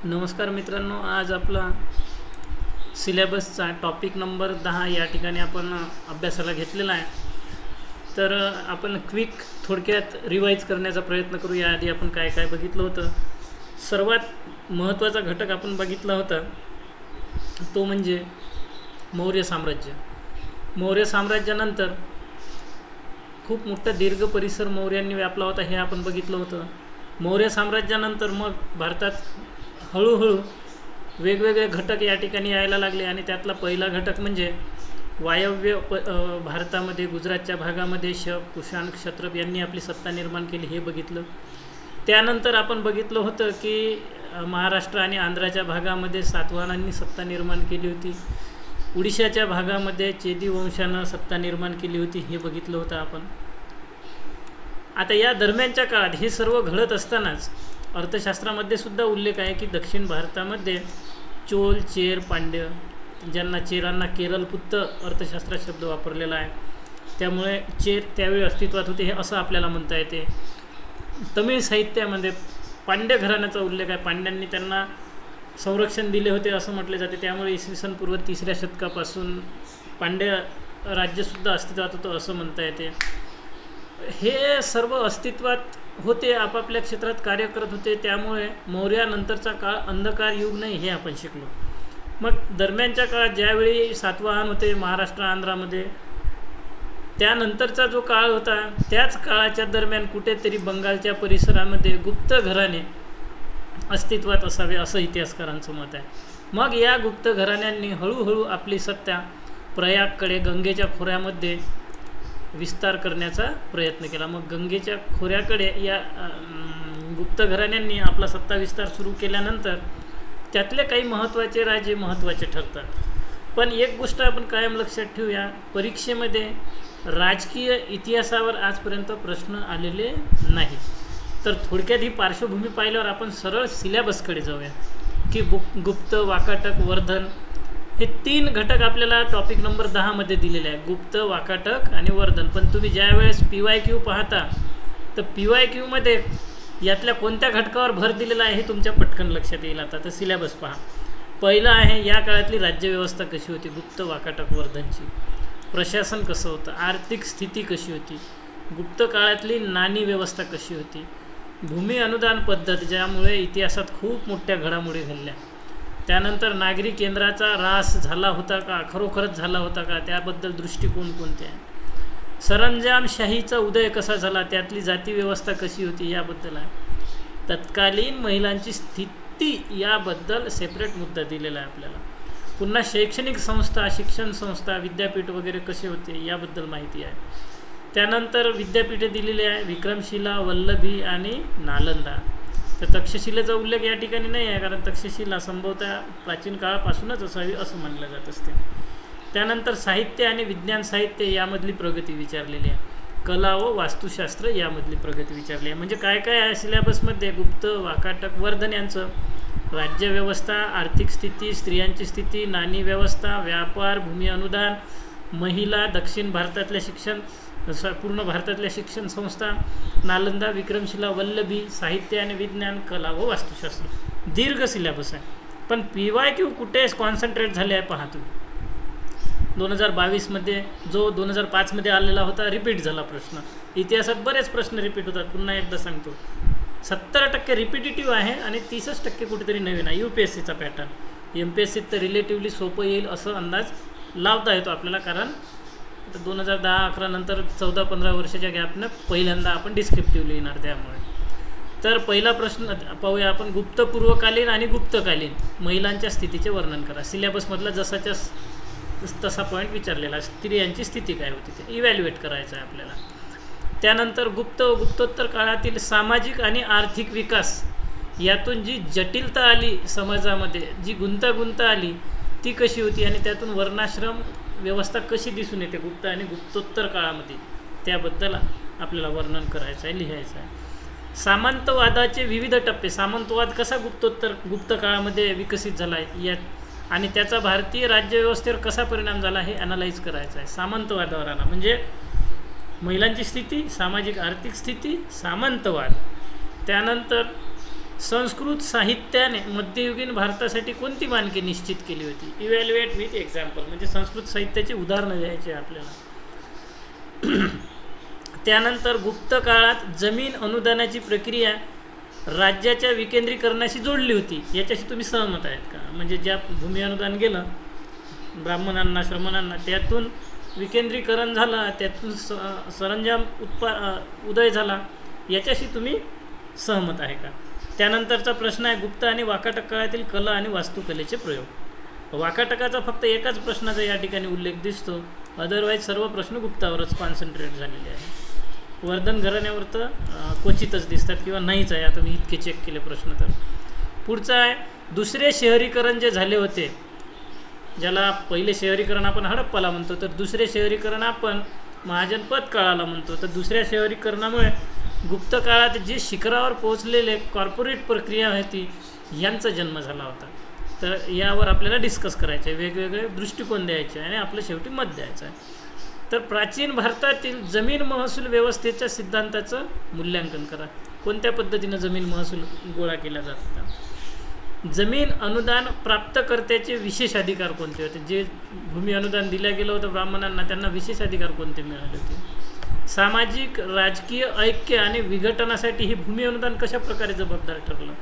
नमस्कार मित्रांनो, आज आपला सिलेबसचा टॉपिक नंबर 10 या ठिकाणी आपण अभ्यासाला घेतलेला आहे। तर आपण थोडक्यात रिवाइज करण्याचा प्रयत्न करू। याआधी आपण काय काय बघितलं होतं। सर्वात महत्त्वाचा घटक आपण बघितला होता तो म्हणजे मौर्य साम्राज्य। मौर्य साम्राज्यानंतर खूप मोठा दीर्घ परिसर मौर्यांनी व्यापला होता हे आपण बघितलं होतं। मौर्य साम्राज्यानंतर मग भारतात हळूहळू वेगवेगळे घटक या ठिकाणी यायला लागले आणि त्यातला पहिला घटक म्हणजे वायव्य भारतामध्ये गुजरातच्या भागामध्ये शक, कुशाण, क्षत्रप यांनी आपली सत्ता निर्माण केली हे बघितलं। त्यानंतर आपण बघितलं होतं की महाराष्ट्र आणि आंध्राच्या भागामध्ये सातवाहनांनी सत्ता निर्माण केली होती। उडिशाच्या भागामध्ये चेदी वंशानं सत्ता निर्माण केली होती हे बघितलं होतं आपण। आता या दरम्यानच्या काळात हे सर्व घडत असतानाच अर्थशास्त्रामध्ये सुद्धा उल्लेख आहे की दक्षिण भारतामध्ये चोल, चेर, पांड्य, ज्यांना चेरांना केरलपुत्त अर्थशास्त्रात शब्द वापरलेला आहे, त्यामुळे चेर त्यावेळी अस्तित्वात होते हे असं आपल्याला म्हणता येते। तमिळ साहित्यामध्ये पांड्य घराण्याचा उल्लेख आहे। पांड्यांनी त्यांना संरक्षण दिले होते असं म्हटले जाते, त्यामुळे इसवी सन पूर्व 3ऱ्या शतकापासून पांड्य राज्यसुद्धा अस्तित्वात होतं असं म्हणता येते। हे सर्व अस्तित्वात होते, आपापल्या क्षेत्रात कार्य करत होते, त्यामुळे मौर्यानंतरचा काळ अंधकार युग नाही हे आपण शिकलो। मग दरम्यानच्या काळात ज्यावेळी सातवाहन होते महाराष्ट्र आंध्रामध्ये, त्यानंतरचा जो काळ होता त्याच काळाच्या दरम्यान कुठेतरी बंगालच्या परिसरामध्ये गुप्त घराणे अस्तित्वात असावे असं इतिहासकारांचं मत आहे। मग या गुप्त घराण्यांनी हळूहळू आपली सत्ता प्रयागकडे गंगेच्या खोऱ्यामध्ये विस्तार करण्याचा प्रयत्न केला। मग गंगेच्या खोऱ्याकडे या गुप्त घराण्यांनी आपला सत्ता विस्तार सुरू केल्यानंतर त्यातले काही महत्त्वाचे राजे महत्त्वाचे ठरतात। पण एक गोष्ट आपण कायम लक्षात ठेवूया, परीक्षेमध्ये राजकीय इतिहासावर आजपर्यंत प्रश्न आलेले नाही। तर थोडक्यात ही पार्श्वभूमी पाहिल्यावर आपण सरळ सिलेबसकडे जाऊया की गुप्त, वाकाटक, वर्धन हे 3 घटक आपल्याला टॉपिक नंबर 10 मध्ये दिलेले आहे, गुप्त, वाकाटक आणि वर्धन। पण तुम्ही ज्यावेळेस PYQ पाहता तर PYQ मध्ये यातल्या कोणत्या घटकावर भर दिलेला आहे हे तुमच्या पटकन लक्षात येईल। आता तर सिलेबस पहा। पहिलं आहे या काळातली राज्यव्यवस्था कशी होती, गुप्त, वाकाटक, वर्धनची। प्रशासन कसं होतं, आर्थिक स्थिती कशी होती, गुप्त काळातली नाणी व्यवस्था कशी होती, भूमी अनुदान पद्धत ज्यामुळे इतिहासात खूप मोठ्या घडामोडी घडल्या। त्यानंतर नागरी केंद्राचा ऱ्हास झाला होता का, खरोखरच झाला होता का, त्याबद्दल दृष्टिकोन कोणते आहे। सरंजामशाहीचा उदय कसा झाला, त्यातली जाती व्यवस्था कशी होती याबद्दल आहे। तत्कालीन महिलांची स्थिती याबद्दल सेपरेट मुद्दा दिलेला आहे आपल्याला। पुन्हा शैक्षणिक संस्था, शिक्षण संस्था, विद्यापीठ वगैरे कसे होते याबद्दल माहिती आहे। त्यानंतर विद्यापीठे दिलेली आहे, विक्रमशिला, वल्लभी आणि नालंदा। तर तक्षशिलेचा उल्लेख या ठिकाणी नाही आहे, कारण तक्षशिला संभवतः प्राचीन काळापासूनच असावी असं मानलं जात असते। त्यानंतर साहित्य आणि विज्ञान साहित्य यामधली प्रगती विचारलेली आहे, कला व वास्तुशास्त्र यामधली प्रगती विचारली आहे। म्हणजे काय काय आहे सिलेबसमध्ये, गुप्त, वाकाटक, वर्धन यांचं राज्यव्यवस्था, आर्थिक स्थिती, स्त्रियांची स्थिती, नाणी व्यवस्था, व्यापार, भूमी अनुदान, महिला, दक्षिण भारतातल्या पूर्ण भारतातल्या शिक्षण संस्था, नालंदा, विक्रमशिला, वल्लभी, साहित्य आणि विज्ञान, कला व वास्तुशास्त्र। दीर्घ सिलेबस आहे, पण PYQ कुठे कॉन्सन्ट्रेट झाले आहे पहा तुम्ही। 2022 मध्ये जो 2005 मध्ये आलेला होता रिपीट झाला प्रश्न। इतिहासात बरेच प्रश्न रिपीट होतात, पुन्हा एकदा सांगतो 70% रिपिटेटिव्ह आहे आणि 30% कुठेतरी नवीन आहे। UPSCचा पॅटर्न MPSCत तर रिलेटिव्हली सोपं येईल असं अंदाज लावता येतो आपल्याला, कारण 2010-11 नंतर 14-15 वर्षाच्या गॅपनं पहिल्यांदा आपण डिस्क्रिप्टिव्ह लिहिणार त्यामुळे। तर पहिला प्रश्न पाहूया आपण, गुप्तपूर्वकालीन आणि गुप्तकालीन महिलांच्या स्थितीचे वर्णन करा। सिलेबसमधला जसाच्या तसा पॉईंट विचारलेला, स्त्रियांची स्थिती काय होती ते इव्हॅल्युएट करायचं आहे आपल्याला। त्यानंतर गुप्त व गुप्तोत्तर काळातील सामाजिक आणि आर्थिक विकास यातून जी जटिलता आली समाजामध्ये, जी गुंतागुंत आली ती कशी होती आणि त्यातून वर्णाश्रम व्यवस्था कशी दिसून येते गुप्त आणि गुप्तोत्तर काळामध्ये, त्याबद्दल आपल्याला वर्णन करायचं आहे, लिहायचं आहे। सामंतवादाचे विविध टप्पे, सामंतवाद कसा गुप्त काळामध्ये विकसित झाला आहे या आणि त्याचा भारतीय राज्यव्यवस्थेवर कसा परिणाम झाला हे ॲनालाइज करायचं आहे। सामंतवादावर आला म्हणजे महिलांची स्थिती, सामाजिक आर्थिक स्थिती, सामंतवाद, त्यानंतर संस्कृत साहित्याने मध्ययुगीन भारतासाठी कोणती मानके निश्चित केली होती? इव्हॅल्युएट विथ एक्झाम्पल, म्हणजे संस्कृत साहित्याची उदाहरणं द्यायची आपल्याला. त्यानंतर गुप्त काळात जमीन अनुदानाची प्रक्रिया राज्याच्या विकेंद्रीकरणाशी जोडली होती, याच्याशी तुम्ही सहमत आहेत का? म्हणजे ज्या भूमी अनुदान गेलं ब्राह्मणांना श्रमणांना, त्यातून विकेंद्रीकरण झालं, त्यातून सरंजाम उदय झाला, याच्याशी तुम्ही सहमत आहे का? त्यानंतरचा प्रश्न आहे गुप्त आणि वाकाटक काळातील कला आणि वास्तुकलेचे प्रयोग. वाकाटकाचा फक्त एकाच प्रश्नाचा या ठिकाणी उल्लेख दिसतो, अदरवाईज सर्व प्रश्न गुप्तावरच कॉन्सन्ट्रेट झालेले आहे. वर्धन घराण्यावर तर क्वचितच दिसतात किंवा नाहीच आहे. आता मी इतके चेक केले प्रश्न. तर पुढचा आहे दुसरे शहरीकरण जे झाले होते, ज्याला पहिले शहरीकरण आपण हडप्पाला म्हणतो, तर दुसरे शहरीकरण आपण महाजनपद काळाला म्हणतो. तर दुसऱ्या शहरीकरणामुळे गुप्त काळात जे शिखरावर पोहोचलेले कॉर्पोरेट प्रक्रिया होती यांचा जन्म झाला होता. तर यावर आपल्याला डिस्कस करायचं आहे, वेगवेगळे दृष्टिकोन द्यायचे आणि आपलं शेवटी मत द्यायचं आहे. तर प्राचीन भारतातील जमीन महसूल व्यवस्थेच्या सिद्धांताचं मूल्यांकन करा. कोणत्या पद्धतीनं जमीन महसूल गोळा केला जात होता? जमीन अनुदान प्राप्तकर्त्याचे विशेष अधिकार कोणते होते? जे भूमी अनुदान दिलं गेलं होतं ब्राह्मणांना, त्यांना विशेष अधिकार कोणते मिळाले होते? सामाजिक राजकीय ऐक्य आणि विघटनासाठी हे भूमी अनुदान कशा प्रकारे जबाबदार ठरलं?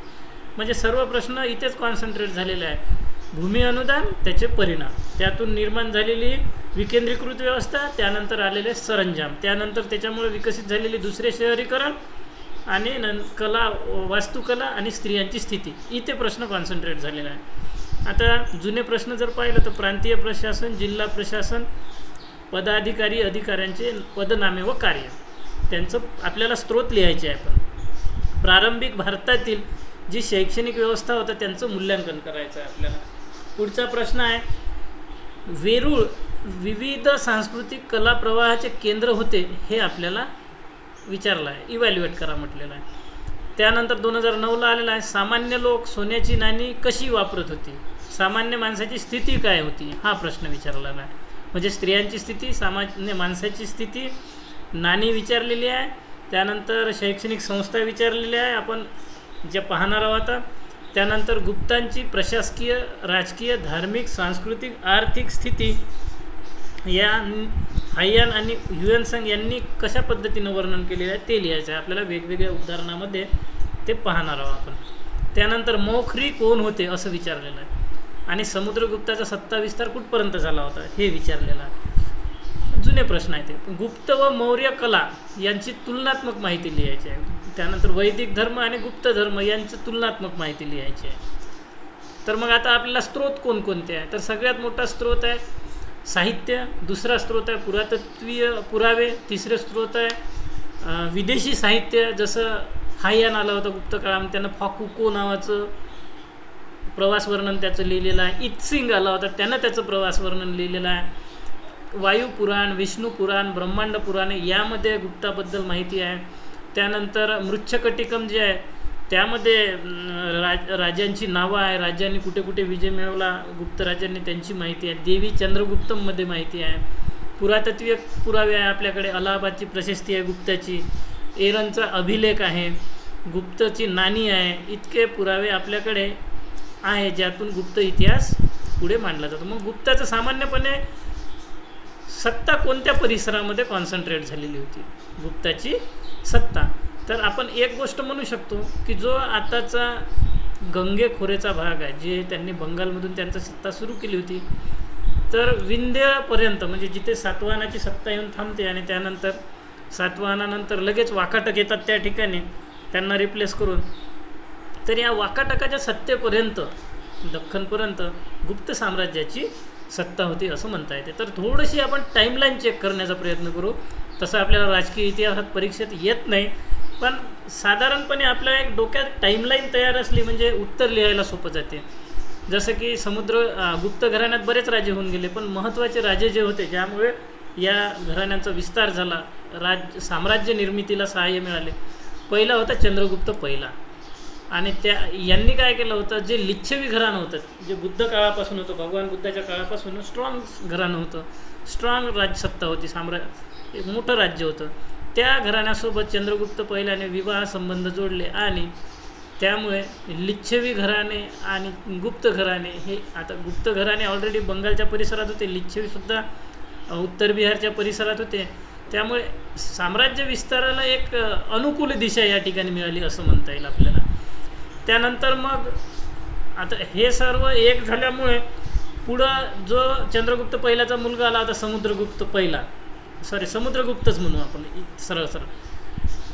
म्हणजे सर्व प्रश्न इथेच कॉन्सन्ट्रेट झालेले आहे. भूमी अनुदान, त्याचे परिणाम, त्यातून निर्माण झालेली विकेंद्रीकृत व्यवस्था, त्यानंतर आलेले सरंजाम, त्यानंतर त्याच्यामुळे विकसित झालेली दुसरे शहरीकरण आणि कला, वास्तुकला आणि स्त्रियांची स्थिती, इथे प्रश्न कॉन्सन्ट्रेट झालेला आहे. आता जुने प्रश्न जर पाहिलं तर प्रांतीय प्रशासन, जिल्हा प्रशासन, पदाधिकारी, अधिकाऱ्यांचे पदनामे व कार्य, त्यांचं आपल्याला स्रोत लिहायचे आहे. पण प्रारंभिक भारतातील जी शैक्षणिक व्यवस्था होतं त्यांचं मूल्यांकन करायचं आहे आपल्याला. पुढचा प्रश्न आहे वेरूळ विविध सांस्कृतिक कला प्रवाहाचे केंद्र होते, हे आपल्याला विचारलं आहे, इव्हॅल्युएट करा म्हटलेलं आहे. त्यानंतर 2009ला आलेला आहे सामान्य लोक सोन्याची नाणी कशी वापरत होती? सामान्य माणसाची स्थिती काय होती? हा प्रश्न विचारलेला आहे. म्हणजे स्त्रियांची स्थिती, सामान्य माणसाची स्थिती, नाणी विचारलेली आहे. त्यानंतर शैक्षणिक संस्था विचारलेल्या आहे आपण जे पाहणार आहोत. त्यानंतर गुप्तांची प्रशासकीय, राजकीय, धार्मिक, सांस्कृतिक, आर्थिक स्थिती या हायन आणि ह्युएनसांग यांनी कशा पद्धतीनं वर्णन केलेलं आहे ते लिहायचं आहे आपल्याला. वेगवेगळ्या उदाहरणामध्ये ते पाहणार आहोत आपण. त्यानंतर मोखरी कोण होते असं विचारलेलं आहे. आणि समुद्रगुप्ताचा सत्ता विस्तार कुठपर्यंत झाला होता हे विचारलेलं आहे. जुने प्रश्न आहे ते. गुप्त व मौर्य कला यांची तुलनात्मक माहिती लिहायची आहे. त्यानंतर वैदिक धर्म आणि गुप्त धर्म यांची तुलनात्मक माहिती लिहायची आहे. तर मग आता आपल्याला स्रोत कोणकोणते आहे? तर सगळ्यात मोठा स्रोत आहे साहित्य, दुसरा स्रोत आहे पुरातत्वीय पुरावे, तिसरे स्रोत आहे विदेशी साहित्य, जसं हायन आलं होतं गुप्त काळामध्ये, त्यांना फाकुको नावाचं प्रवास वर्णन त्याचं लिहिलेलं आहे. इत्सिंग आला होता, त्यानं त्याचं प्रवास वर्णन लिहिलेलं आहे. वायुपुराण, विष्णू पुराण, ब्रह्मांड पुराणे यामध्ये गुप्ताबद्दल माहिती आहे. त्यानंतर मृच्छकटिकम जे आहे त्यामध्ये राजांची नावं आहे, राज्यांनी कुठे कुठे विजय मिळवला गुप्त राजांनी त्यांची माहिती आहे. देवी चंद्रगुप्तममध्ये माहिती आहे. पुरातत्वीय पुरावे आहे आपल्याकडे, अलाहाबादची प्रशस्ती आहे गुप्ताची, एरनचा अभिलेख आहे, गुप्तची नाणी आहे. इतके पुरावे आपल्याकडे आहे ज्यातून गुप्त इतिहास पुढे मांडला जातो. मग गुप्ताचं सामान्यपणे सत्ता कोणत्या परिसरामध्ये कॉन्सन्ट्रेट झालेली होती? गुप्ताची सत्ता. तर आपण एक गोष्ट म्हणू शकतो की जो आताचा गंगे खोरेचा भाग आहे, जे त्यांनी बंगालमधून त्यांची सत्ता सुरू केली होती, तर विंध्यपर्यंत, म्हणजे जिथे सातवाहनाची सत्ता येऊन थांबते आणि त्यानंतर सातवाहनानंतर लगेच वाकाटक येतात त्या ठिकाणी त्यांना रिप्लेस करून, तर या वाकाटकाच्या सत्तेपर्यंत, दख्खनपर्यंत गुप्त साम्राज्याची सत्ता होती असं म्हणता येते. तर थोडीशी आपण टाईमलाईन चेक करण्याचा प्रयत्न करू. तसं आपल्याला राजकीय इतिहासात परीक्षेत येत नाही, पण साधारणपणे आपल्या एक डोक्यात टाईमलाईन तयार असली म्हणजे उत्तर लिहायला सोपं जाते. जसं की गुप्त घराण्यात बरेच राजे होऊन गेले, पण महत्त्वाचे राजे जे होते ज्यामुळे या घराण्यांचा विस्तार झाला, साम्राज्य निर्मितीला सहाय्य मिळाले, पहिला होता चंद्रगुप्त पहिला. आणि यांनी काय केलं होतं, जे लिच्छवी घराणं होतं, जे बुद्ध काळापासून होतं, भगवान बुद्धाच्या काळापासून स्ट्रॉंग घराणं होतं, स्ट्रॉंग राजसत्ता होती, एक मोठं राज्य होतं, त्या घराण्यासोबत चंद्रगुप्त पहिल्याने विवाह संबंध जोडले आणि त्यामुळे लिच्छवी घराणे आणि गुप्त घराणे हे, आता गुप्त घराणे ऑलरेडी बंगालच्या परिसरात होते, लिच्छवीसुद्धा उत्तर बिहारच्या परिसरात होते. त्यामुळे साम्राज्य विस्ताराला एक अनुकूल दिशा या ठिकाणी मिळाली असं म्हणता येईल आपल्याला. त्यानंतर मग आता हे सर्व एक झाल्यामुळे पुढं जो चंद्रगुप्त पहिल्याचा मुलगा आला होता, समुद्रगुप्तच म्हणू आपण सरळ सरळ,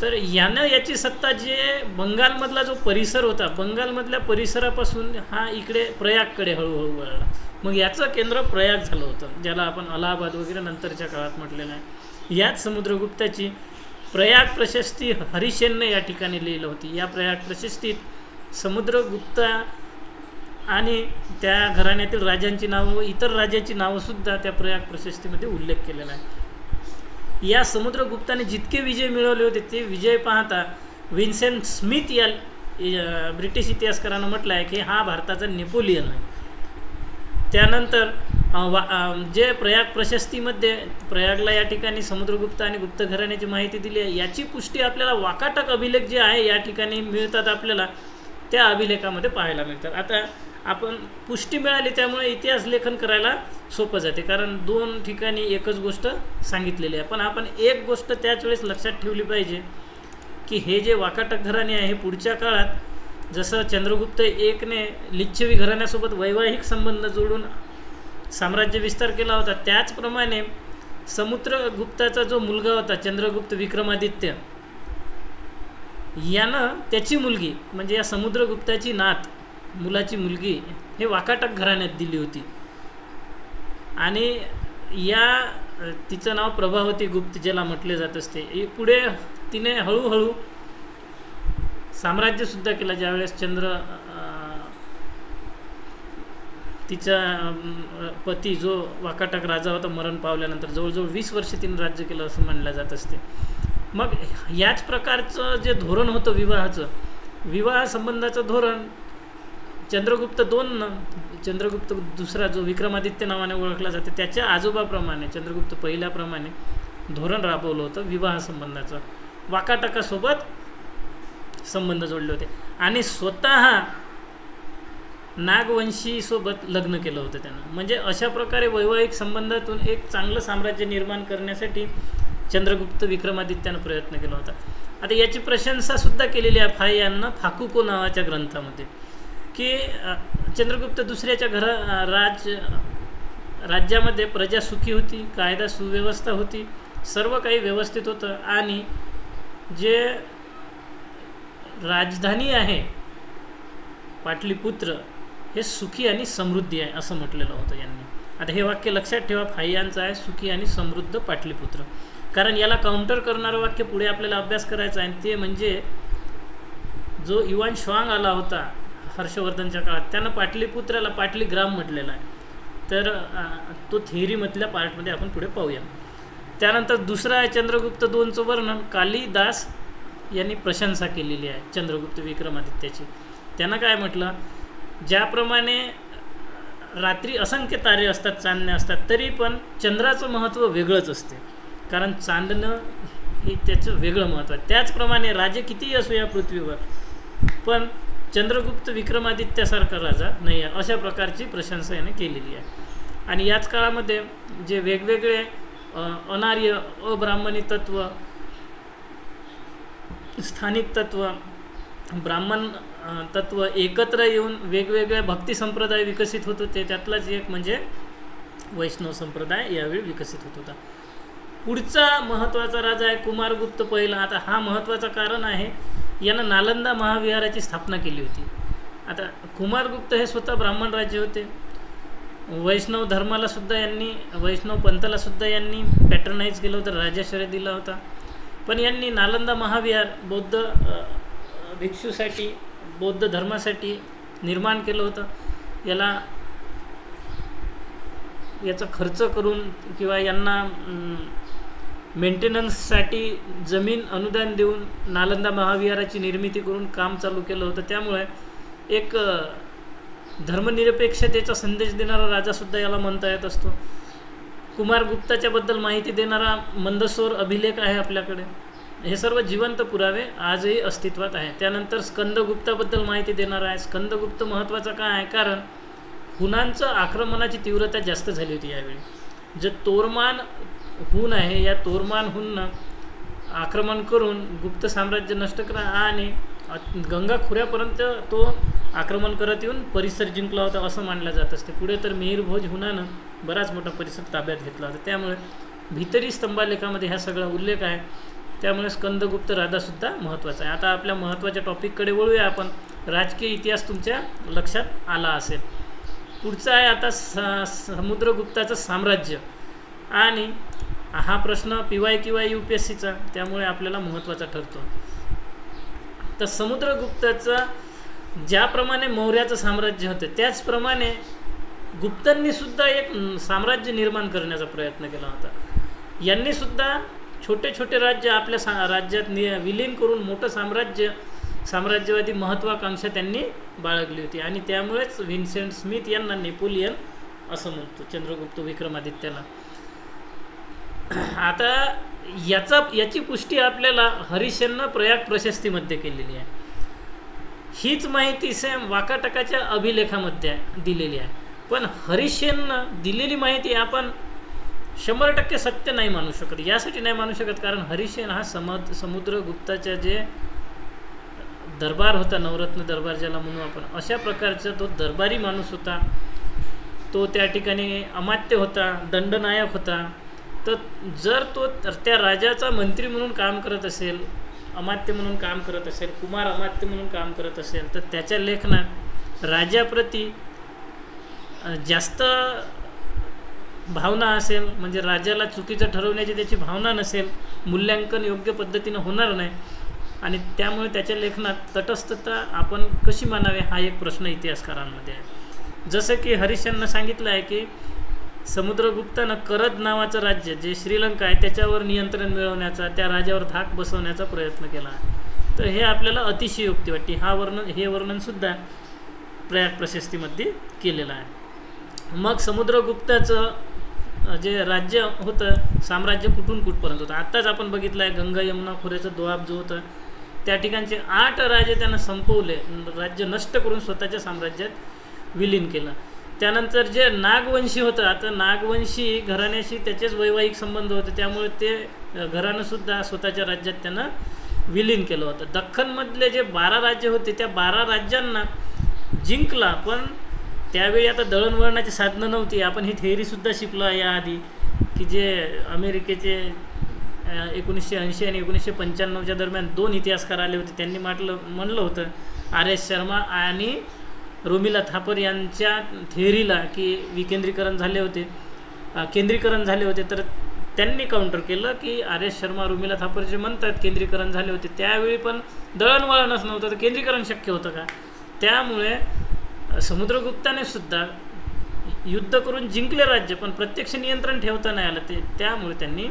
तर यानं याची सत्ता जे बंगालमधला जो परिसर होता, बंगालमधल्या परिसरापासून हा इकडे प्रयागकडे हळूहळू वळला. मग याचं केंद्र प्रयाग झालं होतं, ज्याला आपण अलाहाबाद वगैरे नंतरच्या काळात म्हटलेलं आहे. याच समुद्रगुप्ताची प्रयाग प्रशस्ती हरिसेनने या ठिकाणी लिहिलं होती. या प्रयाग प्रशस्तीत समुद्रगुप्त आणि त्या घराण्यातील राजांची नावं व इतर राजांची नावंसुद्धा त्या प्रयाग प्रशस्तीमध्ये उल्लेख केलेला आहे. या समुद्रगुप्ताने जितके विजय मिळवले होते ते विजय पाहता विन्सेंट स्मिथ या ब्रिटिश इतिहासकारानं म्हटलं आहे की हा भारताचा नेपोलियन आहे. त्यानंतर जे प्रयाग प्रशस्तीमध्ये प्रयागला या ठिकाणी समुद्रगुप्त आणि गुप्त घराण्याची माहिती दिली आहे, याची पुष्टी आपल्याला वाकाटक अभिलेख जे आहे या ठिकाणी मिळतात, आपल्याला त्या अभिलेखामध्ये पाहायला मिळतात. आता आपण पुष्टी मिळाली त्यामुळे इतिहास लेखन करायला सोपं जाते, कारण दोन ठिकाणी एकच गोष्ट सांगितलेली आहे. पण आपण एक गोष्ट त्याच वेळेस लक्षात ठेवली पाहिजे की हे जे वाकाटक घराणे आहे हे पुढच्या काळात जसं चंद्रगुप्त एकने लिच्छवी घराण्यासोबत वैवाहिक संबंध जोडून साम्राज्य विस्तार केला होता, त्याचप्रमाणे समुद्रगुप्ताचा जो मुलगा होता चंद्रगुप्त विक्रमादित्य, यानं त्याची मुलगी म्हणजे या समुद्रगुप्ताची नात मुलाची मुलगी हे वाकाटक घराण्यात दिली होती. आणि तिचं नाव प्रभावती गुप्त ज्याला म्हटले जात असते. पुढे तिने हळूहळू साम्राज्यसुद्धा केलं. ज्यावेळेस तिचा पती जो वाकाटक राजा होता मरण पावल्यानंतर जवळजवळ 20 वर्ष तिने राज्य केलं असं मानलं जात असते. मग याच प्रकारचं जे धोरण होतं विवाह संबंधाचं धोरण चंद्रगुप्त दुसरा जो विक्रमादित्य नावाने ओळखला जाते त्याच्या आजोबाप्रमाणे चंद्रगुप्त पहिल्याप्रमाणे धोरण राबवलं होतं विवाह संबंधाचं. वाकाटकासोबत संबंध जोडले होते आणि स्वतः नागवंशीसोबत लग्न केलं होतं त्यानं. म्हणजे अशा प्रकारे वैवाहिक संबंधातून एक चांगलं साम्राज्य निर्माण करण्यासाठी चंद्रगुप्त विक्रमादित्यानं प्रयत्न केला होता. आता याची प्रशंसासुद्धा केलेली आहे फाय यांना फाकुको नावाच्या ग्रंथामध्ये की चंद्रगुप्त दुसऱ्याच्या राज्यामध्ये प्रजा सुखी होती, कायदा सुव्यवस्था होती, सर्व काही व्यवस्थित होतं आणि जे राजधानी आहे पाटलीपुत्र हे सुखी आणि समृद्धी आहे असं म्हटलेलं होतं यांनी. आता हे वाक्य लक्षात ठेवा, फाय यांचं आहे सुखी आणि समृद्ध पाटलीपुत्र. कारण याला काउंटर करणारं वाक्य पुढे आपल्याला अभ्यास करायचा आहे, ते म्हणजे जो युवान श्वांग आला होता हर्षवर्धनच्या काळात, त्यानं पाटलीपुत्राला पाटलीग्राम म्हटलेला आहे. तर तो थिअरीमधल्या पार्टमध्ये आपण पुढे पाहूया. त्यानंतर दुसरा आहे चंद्रगुप्त IIचं वर्णन. कालिदास यांनी प्रशंसा केलेली आहे चंद्रगुप्त विक्रमादित्याची. त्यानं काय म्हटलं, ज्याप्रमाणे रात्री असंख्य तारे असतात, चांदणे असतात, तरी पण चंद्राचं महत्त्व वेगळंच असते, कारण चांदणं हे त्याचं वेगळं महत्त्व आहे. त्याचप्रमाणे राजे कितीही असो या पृथ्वीवर, पण चंद्रगुप्त विक्रमादित्यासारखा राजा नाही आहे, अशा प्रकारची प्रशंसा याने केलेली आहे. आणि याच काळामध्ये जे वेगवेगळे अनार्य अब्राह्मणी तत्व, स्थानिक तत्व, ब्राह्मण तत्व एकत्र येऊन वेगवेगळे भक्ती संप्रदाय विकसित होत होते. त्यातलाच एक म्हणजे वैष्णव संप्रदाय यावेळी विकसित होत होता. पुढचा महत्त्वाचा राजा आहे कुमारगुप्त पहिला. आता हा महत्त्वाचं कारण आहे, यानं नालंदा महाविहाराची स्थापना केली होती. आता कुमारगुप्त हे स्वतः ब्राह्मण राज्य होते. वैष्णव धर्मालासुद्धा यांनी, वैष्णव पंथालासुद्धा यांनी पॅटर्नाइज केलं होतं, राजाश्रय दिला होता. पण यांनी नालंदा महाविहार बौद्ध भिक्षूसाठी, बौद्ध धर्मासाठी निर्माण केलं होतं. याचा खर्च करून किंवा यांना मेंटेनन्ससाठी जमीन अनुदान देऊन नालंदा महाविहाराची निर्मिती करून काम चालू केलं होतं. त्यामुळे एक धर्मनिरपेक्षतेचा संदेश देणारा राजासुद्धा याला म्हणता येत असतो. कुमारगुप्ताच्याबद्दल माहिती देणारा मंदसौर अभिलेख आहे आपल्याकडे. हे सर्व जिवंत पुरावे आजही अस्तित्वात आहे. त्यानंतर स्कंदगुप्ताबद्दल माहिती देणार आहे. स्कंदगुप्त महत्त्वाचा काय आहे, कारण हुनांचं आक्रमणाची तीव्रता जास्त झाली होती यावेळी. जे तोरमान हुन आहे, या तोरमान हुननं आक्रमण करून गुप्त साम्राज्य नष्ट करा आणि गंगा खोऱ्यापर्यंत तो आक्रमण करत येऊन परिसर जिंकला होता असं मानलं जात असते. पुढे तर मिहीर भोज हुनानं बराच मोठा परिसर ताब्यात घेतला होता. त्यामुळे भितरी स्तंभालेखामध्ये ह्या सगळा उल्लेख आहे. त्यामुळे स्कंदगुप्त राजासुद्धा महत्त्वाचा आहे. आता आपल्या महत्त्वाच्या टॉपिककडे वळूया आपण. राजकीय इतिहास तुमच्या लक्षात आला असेल. पुढचा आहे आता समुद्रगुप्ताचं साम्राज्य, आणि हा प्रश्न PY किंवा UPSCचा, त्यामुळे आपल्याला महत्त्वाचा ठरतो. तर समुद्रगुप्ताचं ज्याप्रमाणे मौर्याचं साम्राज्य होतं त्याचप्रमाणे गुप्तांनीसुद्धा एक साम्राज्य निर्माण करण्याचा प्रयत्न केला होता. यांनीसुद्धा छोटे छोटे राज्य आपल्या राज्यात विलीन करून मोठं साम्राज्यवादी महत्त्वाकांक्षा त्यांनी बाळगली होती, आणि त्यामुळेच व्हिन्सेंट स्मिथ यांना नेपोलियन असं म्हणतो, चंद्रगुप्त विक्रमादित्याला. आता याची पुष्टी आपल्याला हरिसेननं प्रयाग प्रशस्तीमध्ये केलेली आहे. हीच माहिती सेम वाकाटकाच्या अभिलेखामध्ये दिलेली आहे. पण हरिसेननं दिलेली माहिती आपण 100% सत्य नाही मानू शकत. यासाठी नाही मानू शकत कारण हरिसेन हा समुद्रगुप्ताच्या जे दरबार होता, नवरत्न दरबार ज्याला म्हणू आपण, अशा प्रकारचा तो दरबारी माणूस होता. तो त्या ठिकाणी अमात्य होता, दंडनायक होता. तर जर तो त्या राजाचा मंत्री म्हणून काम करत असेल, अमात्य म्हणून काम करत असेल, कुमार अमात्य म्हणून काम करत असेल, तर त्याच्या लेखनात राजाप्रती जास्त भावना असेल, म्हणजे राजाला चुकीचं ठरवण्याची त्याची भावना नसेल, मूल्यांकन योग्य पद्धतीनं होणार नाही, आणि त्यामुळे त्याच्या लेखनात तटस्थता आपण कशी मानावे हा एक प्रश्न इतिहासकारांमध्ये आहे. जसं की हरिसेननं सांगितलं आहे की समुद्रगुप्तानं करद नावाचं राज्य जे श्रीलंका आहे त्याच्यावर नियंत्रण मिळवण्याचा, त्या राजावर धाक बसवण्याचा प्रयत्न केला. तर हे आपल्याला अतिशयोक्ती वाटते. हे वर्णनसुद्धा प्रयाग प्रशस्तीमध्ये केलेलं आहे. मग समुद्रगुप्ताचं जे राज्य होतं, साम्राज्य कुठून कुठपर्यंत होतं. आत्ताच आपण बघितलं आहे गंगा यमुना खोऱ्याचं दोआब जो होतं त्या ठिकाणचे 8 राजे त्यानं संपवले, राज्य नष्ट करून स्वतःच्या साम्राज्यात विलीन केलं. त्यानंतर जे नागवंशी होतं, आता नागवंशी घराण्याशी त्याचेच वैवाहिक संबंध होते, त्यामुळे ते घराणंसुद्धा स्वतःच्या राज्यात त्यानं विलीन केलं होतं. दख्खनमधले जे 12 राज्य होते त्या 12 राज्यांना जिंकला, पण त्यावेळी आता दळणवळणाची साधनं नव्हती. आपण ही थेअरीसुद्धा शिकलो आहे याआधी की जे अमेरिकेचे 1980 आणि 1995च्या दरम्यान 2 इतिहासकार आले होते. त्यांनी म्हणलं होतं RS शर्मा आणि रोमिला थापर यांच्या थेअरीला की केंद्रीकरण झाले होते. तर त्यांनी काउंटर केलं की RS शर्मा रोमिला थापर जे म्हणतात केंद्रीकरण झाले होते, त्यावेळी पण दळणवळणच नव्हतं, तर केंद्रीकरण शक्य होतं का. त्यामुळे समुद्रगुप्ताने सुद्धा युद्ध करून जिंकले राज्य, पण प्रत्यक्ष नियंत्रण ठेवता नाही आलं. त्यामुळे त्यांनी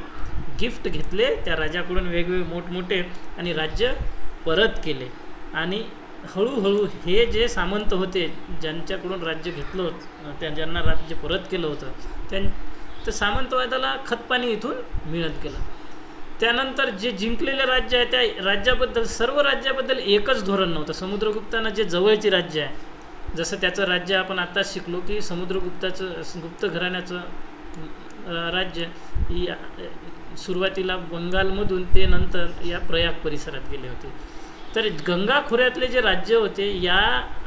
गिफ्ट घेतले त्या राजाकडून वेगवेगळे मोठमोठे आणि राज्य परत केले. आणि हळूहळू हे जे सामंत होते ज्यांच्याकडून राज्य घेतलं होतं, ज्यांना राज्य परत केलं होतं, तर सामंतवादाला खतपाणी इथून मिळत गेलं. त्यानंतर जे जिंकलेले राज्य आहे त्या राज्याबद्दल, सर्व राज्याबद्दल एकच धोरण नव्हतं. समुद्रगुप्तानं जे जवळची राज्य आहे, जसं त्याचं राज्य आपण आत्ताच शिकलो की समुद्रगुप्ताचं गुप्त घराण्याचं राज्य सुरुवातीला बंगालमधून ते नंतर या प्रयाग परिसरात गेले होते. तर गंगा खोऱ्यातले जे राज्य होते या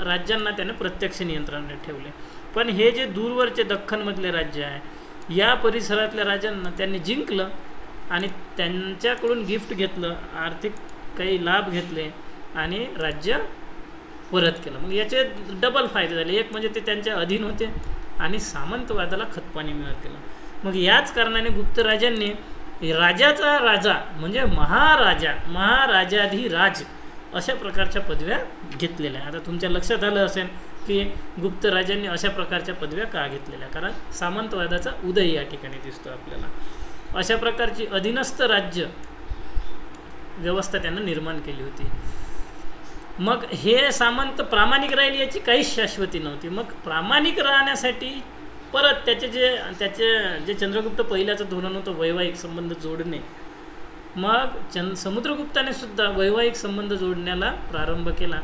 राज्यांना त्याने प्रत्यक्ष नियंत्रणात ठेवले. पण हे जे दूरवरचे दख्खनमधले राज्य आहे या परिसरातल्या राज्यांना त्यांनी जिंकलं आणि त्यांच्याकडून गिफ्ट घेतलं, आर्थिक काही लाभ घेतले आणि राज्य परत केलं. मग याचे डबल फायदे झाले. एक म्हणजे ते त्यांच्या अधीन होते आणि सामंतवादाला खतपाणी मिळत गेलं. मग याच कारणाने गुप्त राजांनी राजाचा राजा म्हणजे महाराजाधिराज अशा प्रकारच्या पदव्या घेतलेल्या. आता तुमच्या लक्षात आलं असेल की गुप्त राजांनी अशा प्रकारच्या पदव्या का घेतलेल्या, कारण सामंतवादाचा उदय या ठिकाणी दिसतो आपल्याला. अशा प्रकारची अधीनस्थ राज्य व्यवस्था त्यांना निर्माण केली होती. मग हे सामंत प्रामाणिक राहील याची काहीच शाश्वती नव्हती. मग प्रामाणिक राहण्यासाठी परत त्याचे जे चंद्रगुप्त पहिल्याचं धोरण होतं वैवाहिक संबंध जोडणे, मग समुद्रगुप्ताने सुद्धा वैवाहिक संबंध जोडण्याला प्रारंभ केला.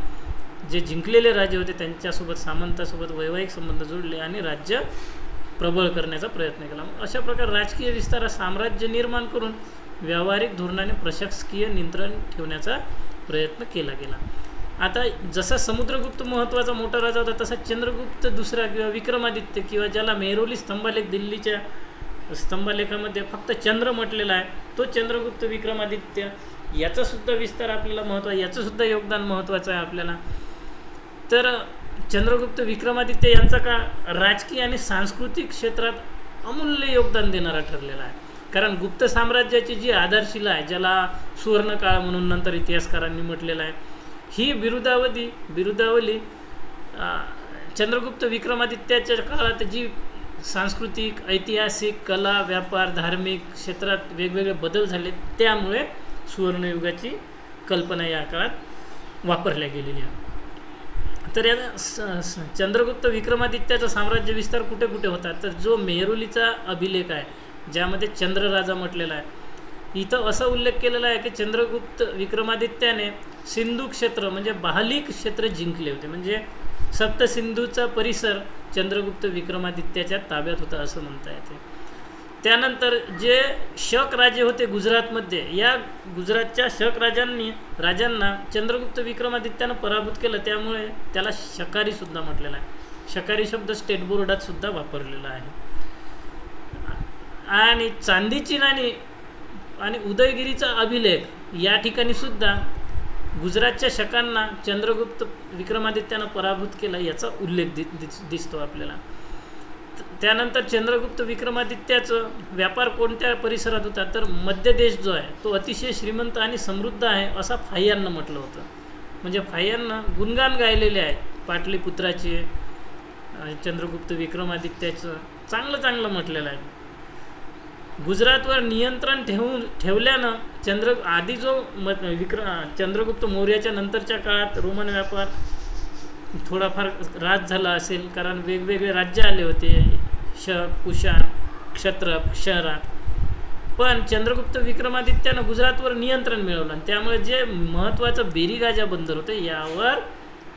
जे जिंकलेले राजे होते त्यांच्यासोबत, सामंतासोबत वैवाहिक संबंध जोडले आणि राज्य प्रबळ करण्याचा प्रयत्न केला. अशा प्रकारे राजकीय विस्तार, साम्राज्य निर्माण करून व्यावहारिक धोरणाने प्रशासकीय नियंत्रण ठेवण्याचा प्रयत्न केला गेला. आता जसा समुद्रगुप्त महत्त्वाचा मोठा राजा होता, तसा चंद्रगुप्त दुसरा किंवा विक्रमादित्य, किंवा ज्याला मेहरौली स्तंभालेख दिल्लीच्या स्तंभालेखामध्ये फक्त चंद्र म्हटलेला आहे, तो चंद्रगुप्त विक्रमादित्य, याचासुद्धा विस्तार आपल्याला महत्त्व आहे, याचंसुद्धा योगदान महत्त्वाचं आहे आपल्याला. तर चंद्रगुप्त विक्रमादित्य यांचा का राजकीय आणि सांस्कृतिक क्षेत्रात अमूल्य योगदान देणारा ठरलेला आहे. कारण गुप्त साम्राज्याची जी आधारशिला आहे, ज्याला सुवर्णकाळ म्हणून नंतर इतिहासकारांनी म्हटलेलं आहे, ही बिरुदावली चंद्रगुप्त विक्रमादित्याच्या काळात जी सांस्कृतिक, ऐतिहासिक, कला, व्यापार, धार्मिक क्षेत्रात वेगवेगळे बदल झाले, त्यामुळे सुवर्णयुगाची कल्पना या काळात वापरल्या गेलेली आहे. तर या चंद्रगुप्त विक्रमादित्याचा साम्राज्य विस्तार कुठे कुठे होता, तर जो मेहरौलीचा अभिलेख आहे, ज्यामध्ये चंद्रराजा म्हटलेला आहे, इथं असा उल्लेख केलेला आहे की चंद्रगुप्त विक्रमादित्याने सिंधू क्षेत्र म्हणजे बाहलिक क्षेत्र जिंकले होते. म्हणजे सप्तसिंधूचा परिसर चंद्रगुप्त विक्रमादित्याच्या ताब्यात होता असं म्हणता येते. त्यानंतर जे शक राजे होते गुजरातमध्ये, या गुजरातच्या शक राजांना चंद्रगुप्त विक्रमादित्यानं पराभूत केलं, त्यामुळे त्याला शकारी सुद्धा म्हटलेला आहे. शकारी शब्द स्टेट बोर्डात सुद्धा वापरलेला आहे. आणि चांदीची नाणी आणि उदयगिरीचा अभिलेख या ठिकाणी सुद्धा गुजरातच्या शकांना चंद्रगुप्त विक्रमादित्यानं पराभूत केला याचा उल्लेख दिसतो आपल्याला. त्यानंतर चंद्रगुप्त विक्रमादित्याचं व्यापार कोणत्या परिसरात होता, तर मध्य देश जो आहे तो अतिशय श्रीमंत आणि समृद्ध आहे असं फाह्यांनं म्हटलं होतं. म्हणजे फाह्यांनं गुणगान गायलेले आहेत पाटलीपुत्राचे, चंद्रगुप्त विक्रमादित्याचं चांगलं म्हटलेलं आहे. गुजरातवर नियंत्रण ठेवल्यानं आधी जो चंद्रगुप्त मौर्याच्या नंतरच्या काळात रोमन व्यापार थोडाफार राज झाला असेल, कारण वेगवेगळे राज्य आले होते, शक, कुशाण, क्षत्रप, क्षरा. पण चंद्रगुप्त विक्रमादित्यानं गुजरातवर नियंत्रण मिळवलं आणि त्यामुळे जे महत्त्वाचं बेरीगाजा बंदर होतं यावर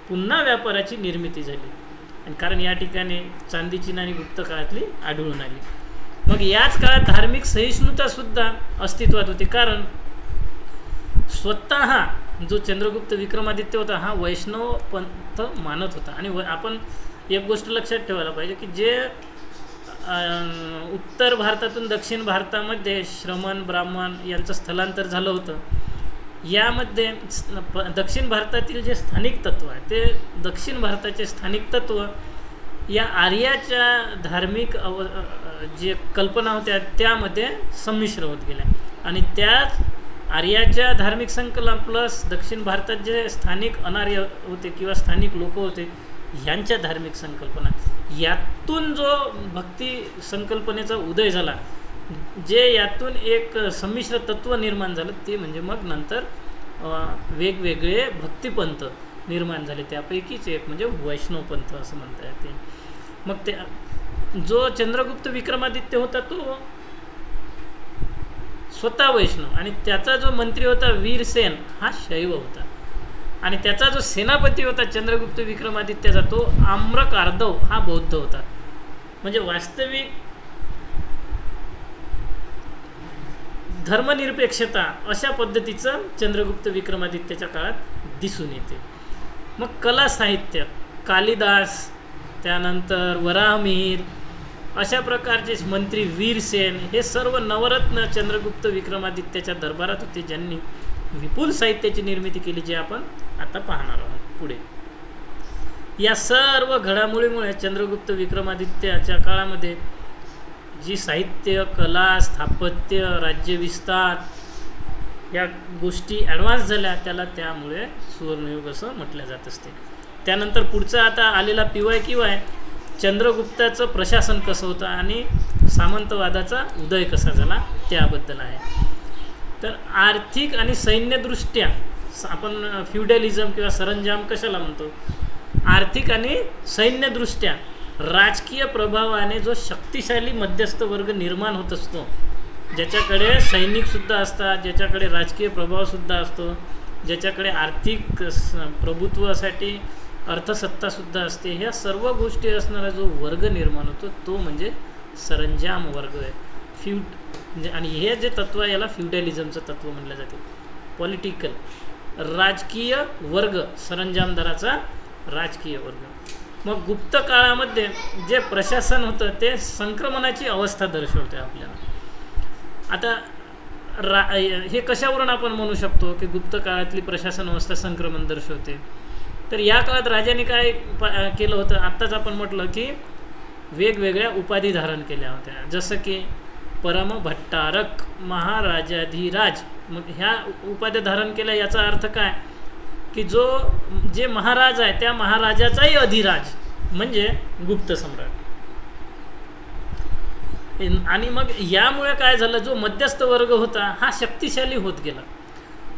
पुन्हा व्यापाराची निर्मिती झाली. आणि कारण या ठिकाणी चांदीची नाणी गुप्त काळातली आढळून आली. मग याच काळात धार्मिक सहिष्णुतासुद्धा अस्तित्वात होती, कारण स्वतः जो चंद्रगुप्त विक्रमादित्य होता हा वैष्णव पंथ मानत होता. आणि आपण एक गोष्ट लक्षात ठेवायला पाहिजे की जे उत्तर भारतातून दक्षिण भारतामध्ये श्रमण, ब्राह्मण यांचं स्थलांतर झालं होतं, यामध्ये दक्षिण भारतातील जे स्थानिक तत्व आहे ते दक्षिण भारताचे स्थानिक तत्व या आर्याच्या धार्मिक जे कल्पना होत्या त्यामध्ये संमिश्र होत गेल्या. आणि त्याच आर्याच्या धार्मिक संकल्पना प्लस दक्षिण भारतात जे स्थानिक अनार्य होते किंवा स्थानिक लोक होते यांच्या धार्मिक संकल्पना, यातून जो भक्ती संकल्पनेचा उदय झाला, जे यातून एक संमिश्र तत्व निर्माण झालं, ते म्हणजे मग नंतर वेगवेगळे भक्तिपंथ निर्माण झाले. त्यापैकीच एक म्हणजे वैष्णवपंथ असं म्हणता येते. मग ते जो चंद्रगुप्त विक्रमादित्य होता तो स्वतः वैष्णव, आणि त्याचा जो मंत्री होता वीरसेन हा शैव होता, आणि त्याचा जो सेनापती होता चंद्रगुप्त विक्रमादित्याचा तो आम्रकार्दव हा बौद्ध होता. म्हणजे वास्तविक धर्मनिरपेक्षता अशा पद्धतीचं चंद्रगुप्त विक्रमादित्याच्या काळात दिसून येते. मग कला साहित्य, कालिदास, त्यानंतर वराहमिहिर अशा प्रकारचे मंत्री वीरसेन हे सर्व नवरत्न चंद्रगुप्त विक्रमादित्याच्या दरबारात होते, ज्यांनी विपुल साहित्याची निर्मिती केली, जे आपण आता पाहणार आहोत पुढे. या सर्व घडामोडीमुळे चंद्रगुप्त विक्रमादित्याच्या काळामध्ये जी साहित्य, कला, स्थापत्य, राज्यविस्तार या गोष्टी ॲडव्हान्स झाल्या, त्यामुळे सुवर्णयुग असं म्हटलं जात असते. त्यानंतर पुढचा आता आलेला PYQY चंद्रगुप्ताचं प्रशासन कसं होतं आणि सामंतवादाचा उदय कसा झाला त्याबद्दल आहे. तर आर्थिक आणि सैन्यदृष्ट्या आपण फ्युडलिझम किंवा सरंजाम कशाला म्हणतो, आर्थिक आणि सैन्यदृष्ट्या राजकीय प्रभावाने जो शक्तिशाली मध्यस्थ वर्ग निर्माण होत असतो ज्याच्याकडे सैनिकसुद्धा असतात, ज्याच्याकडे राजकीय प्रभावसुद्धा असतो, ज्याच्याकडे आर्थिक प्रभुत्वासाठी अर्थसत्तासुद्धा असते, ह्या सर्व गोष्टी असणारा जो वर्ग निर्माण होतो तो म्हणजे सरंजाम वर्ग आहे. म्हणजे आणि हे जे तत्व आहे याला फ्युडॅलिझमचं तत्व म्हटलं जाते. पॉलिटिकल राजकीय वर्ग, सरंजामदाराचा राजकीय वर्ग. मग गुप्त काळामध्ये जे प्रशासन होतं ते संक्रमणाची अवस्था दर्शवते आपल्याला. आता हे कशावरून आपण म्हणू शकतो की गुप्त काळातली प्रशासन अवस्था संक्रमण दर्शवते? तर या काळात राजाने काय केलं होतं? आत्ताच आपण म्हटलं की वेगवेगळ्या उपाधी धारण केल्या होत्या, जसं की परमभट्टारक, महाराजाधिराज. मग ह्या उपाध्या धारण केल्या याचा अर्थ काय की जे महाराज आहे त्या महाराजाचाही अधिराज म्हणजे गुप्त सम्राट. आणि मग यामुळे काय झालं, जो मध्यस्थ वर्ग होता हा शक्तिशाली होत गेला.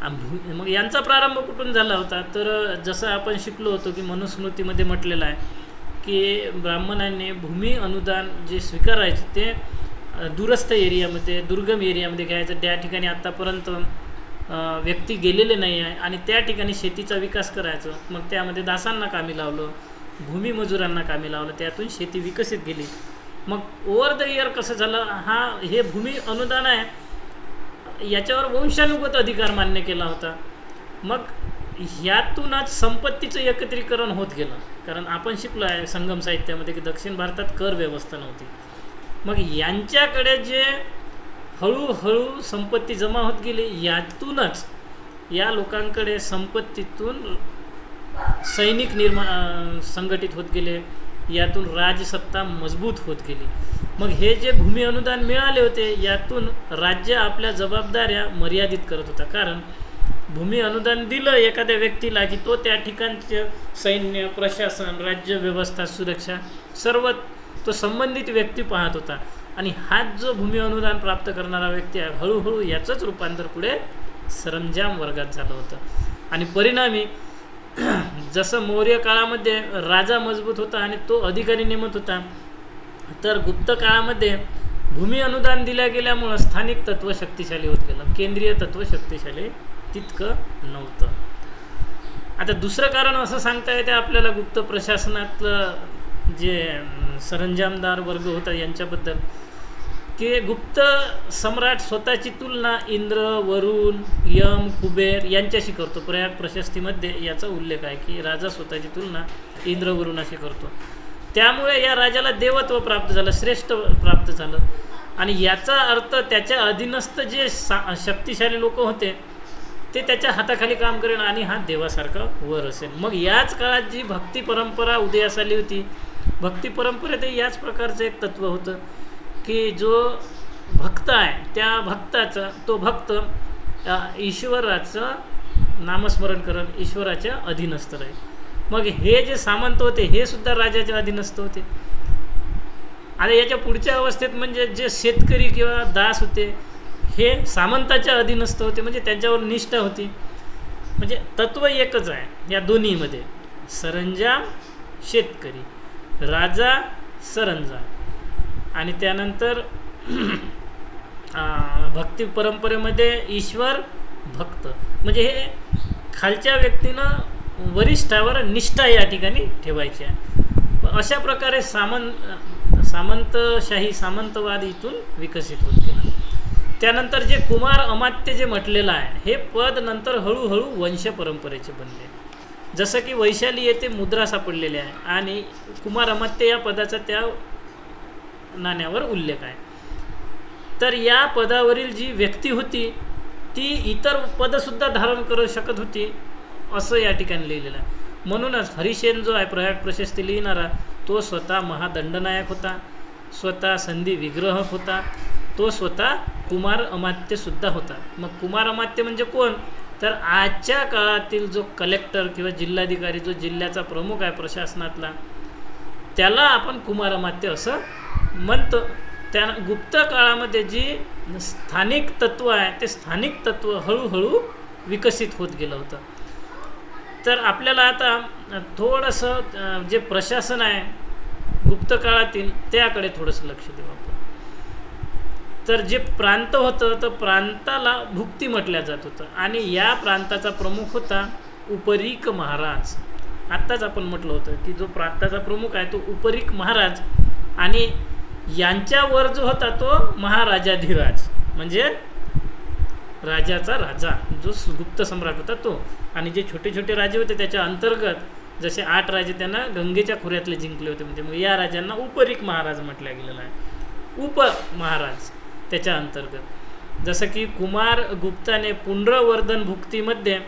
मग यांचा प्रारंभ कुठून झाला होता? तर जसं आपण शिकलो होतो की मनुस्मृतीमध्ये म्हटलेलं आहे की ब्राह्मणांनी भूमी अनुदान जे स्वीकारायचे ते दूरस्थ एरियामध्ये, दुर्गम एरियामध्ये घ्यायचं. त्या ठिकाणी आत्तापर्यंत व्यक्ती गेलेले नाही आहे आणि त्या ठिकाणी शेतीचा विकास करायचं. मग त्यामध्ये दासांना कामी लावलं, भूमी मजुरांना कामी लावलं, त्यातून शेती विकसित गेली. मग ओव्हर द इयर कसं झालं, हे भूमी अनुदान आहे याच्यावर वंशानुगत अधिकार मान्य केला होता. मग ह्यातूनच संपत्तीचं एकत्रीकरण होत गेलं. कारण आपण शिकलो आहे संगम साहित्यामध्ये की दक्षिण भारतात कर व्यवस्था नव्हती. मग यांच्याकडे जे हळूहळू संपत्ती जमा होत गेली, यातूनच या लोकांकडे संपत्तीतून सैनिक संघटित होत गेले, यातून राजसत्ता मजबूत होत गेली. मग हे जे भूमी अनुदान मिळाले होते यातून राज्य आपल्या जबाबदाऱ्या मर्यादित करत होता. कारण भूमी अनुदान दिलं एखाद्या व्यक्तीला की तो त्या ठिकाणचे सैन्य, प्रशासन, राज्य व्यवस्था, सुरक्षा सर्व तो संबंधित व्यक्ती पाहत होता. आणि हाच जो भूमी अनुदान प्राप्त करणारा व्यक्ती आहे, हळूहळू याचंच रूपांतर पुढे सरंजाम वर्गात झालं होतं. आणि परिणामी जसं मौर्य काळामध्ये राजा मजबूत होता आणि तो अधिकारी नेमत होता, तर गुप्त काळामध्ये भूमी अनुदान दिल्या गेल्यामुळं स्थानिक तत्व शक्तिशाली होत गेलं, केंद्रीय तत्व शक्तिशाली तितकं नव्हतं. आता दुसरं कारण असं सांगता येते आपल्याला गुप्त प्रशासनातलं जे सरंजामदार वर्ग होता यांच्याबद्दल, की गुप्त सम्राट स्वतःची तुलना इंद्र, वरुण, यम, कुबेर यांच्याशी करतो. प्रयाग प्रशस्तीमध्ये याचा उल्लेख आहे की राजा स्वतःची तुलना इंद्र, वरुणाशी करतो. त्यामुळे या राजाला देवत्व प्राप्त झालं, श्रेष्ठ प्राप्त झालं. आणि याचा अर्थ त्याच्या अधीनस्थ जे शक्तिशाली लोक होते ते त्याच्या हाताखाली काम करेन आणि हा देवासारखा वर असेल. मग याच काळात जी भक्ती परंपरा उदयास आली होती, भक्ती परंपरेत याच प्रकारचं एक तत्व होतं की जो भक्त आहे त्या भक्ताचा तो भक्त ईश्वराचं नामस्मरण करून ईश्वराच्या अधीनस्थ राहील. मग हे जे सामंत होते हे सुद्धा राजाच्या अधीनस्थ होते. आणि याच्या पुढच्या अवस्थेत म्हणजे जे शेतकरी किंवा दास होते हे सामंताच्या अधीनस्थ होते, म्हणजे त्यांच्यावर निष्ठा होती. म्हणजे तत्व एकच आहे या दोन्हीमध्ये, सरंजाम शेतकरी, राजा सरंजाम. आणि त्यानंतर भक्ती परंपरेमध्ये ईश्वर भक्त, म्हणजे हे खालच्या व्यक्तीनं वरिष्ठावर निष्ठा या ठिकाणी ठेवायची आहे. अशा प्रकारे सामंतशाही, सामंतवाद इथून विकसित होत गेला. त्यानंतर जे कुमार अमात्य जे म्हटलेलं आहे हे पद नंतर हळूहळू वंश परंपरेचे बनले. जसं की वैशाली येथे मुद्रा सापडलेली आहे आणि कुमार अमात्य या पदाचा त्या नाण्यावर उल्लेख आहे. तर या पदावरील जी व्यक्ती होती ती इतर पदसुद्धा धारण करू शकत होती असं या ठिकाणी लिहिलेलं आहे. म्हणूनच हरिसेन जो आहे प्रयाग प्रशस्ती लिहिणारा तो स्वतः महादंडनायक होता, स्वतः संधी विग्रहक होता, तो स्वतः कुमार अमात्यसुद्धा होता. मग कुमार अमात्य म्हणजे कोण? तर आजच्या काळातील जो कलेक्टर किंवा जिल्हाधिकारी, जो जिल्ह्याचा प्रमुख आहे प्रशासनातला, त्याला आपण कुमार अमात्य असं म्हणतो. त्या गुप्त काळामध्ये जी स्थानिक तत्व आहे ते स्थानिक तत्व हळूहळू विकसित होत गेलं होतं. तर आपल्याला आता थोडंसं जे प्रशासन आहे गुप्त काळातील त्याकडे थोडंसं लक्ष देऊ आपण. तर जे प्रांत होतं तर प्रांताला भुक्ती म्हटल्या जात होतं आणि या प्रांताचा प्रमुख होता उपरीक महाराज. आत्ताच आपण म्हटलं होतं की जो प्रांताचा प्रमुख आहे तो उपरीक महाराज आणि यांच्यावर जो होता तो महाराजाधिराज म्हणजे राजाचा राजा जो गुप्त सम्राट होता तो. आणि जे छोटे छोटे राजे होते त्याच्या अंतर्गत जसे 8 राजे त्यांना गंगेच्या खोऱ्यातले जिंकले होते म्हणजे मग या राजांना उपरीक महाराज म्हटलं गेलेलं आहे. उपमहाराज त्याच्या अंतर्गत जसं की कुमार गुप्ताने पुंड्रवर्धन भुक्तीमध्ये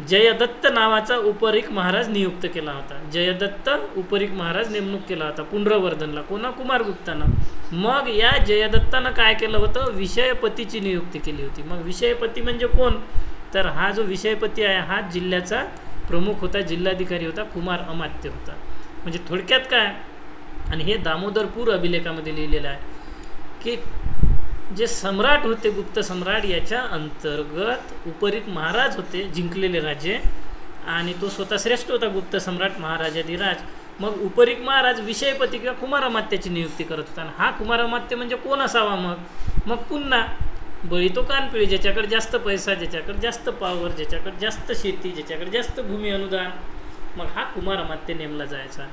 जयदत्त नावाचा उपरीक महाराज नियुक्त केला होता. जयदत्त उपरीक महाराज नेमणूक केला होता पुंड्रवर्धनला. कोणा? कुमारगुप्तानं. मग या जयदत्तानं काय केलं होतं? विषयपतीची नियुक्ती केली होती. मग विषयपती म्हणजे कोण? तर हा जो विषयपती आहे हा जिल्ह्याचा प्रमुख होता, जिल्हाधिकारी होता, कुमार अमात्य होता. म्हणजे थोडक्यात काय, आणि हे दामोदरपूर अभिलेखामध्ये लिहिलेलं आहे की जे सम्राट होते गुप्त सम्राट याच्या अंतर्गत उपरीक महाराज होते जिंकलेले राजे आणि तो स्वतः श्रेष्ठ होता गुप्त सम्राट महाराजाधिराज. मग उपरीक महाराज विषयपती किंवा कुमारअमात्याची नियुक्ती करत होता. आणि हा कुमारअमात्य म्हणजे कोण असावा? मग पुन्हा बळी तो कानपिळी, ज्याच्याकडे जास्त पैसा, ज्याच्याकडे जास्त पावर, ज्याच्याकडे जास्त शेती, ज्याच्याकडे जास्त भूमी अनुदान, मग हा कुमारअमात्य नेमला जायचा.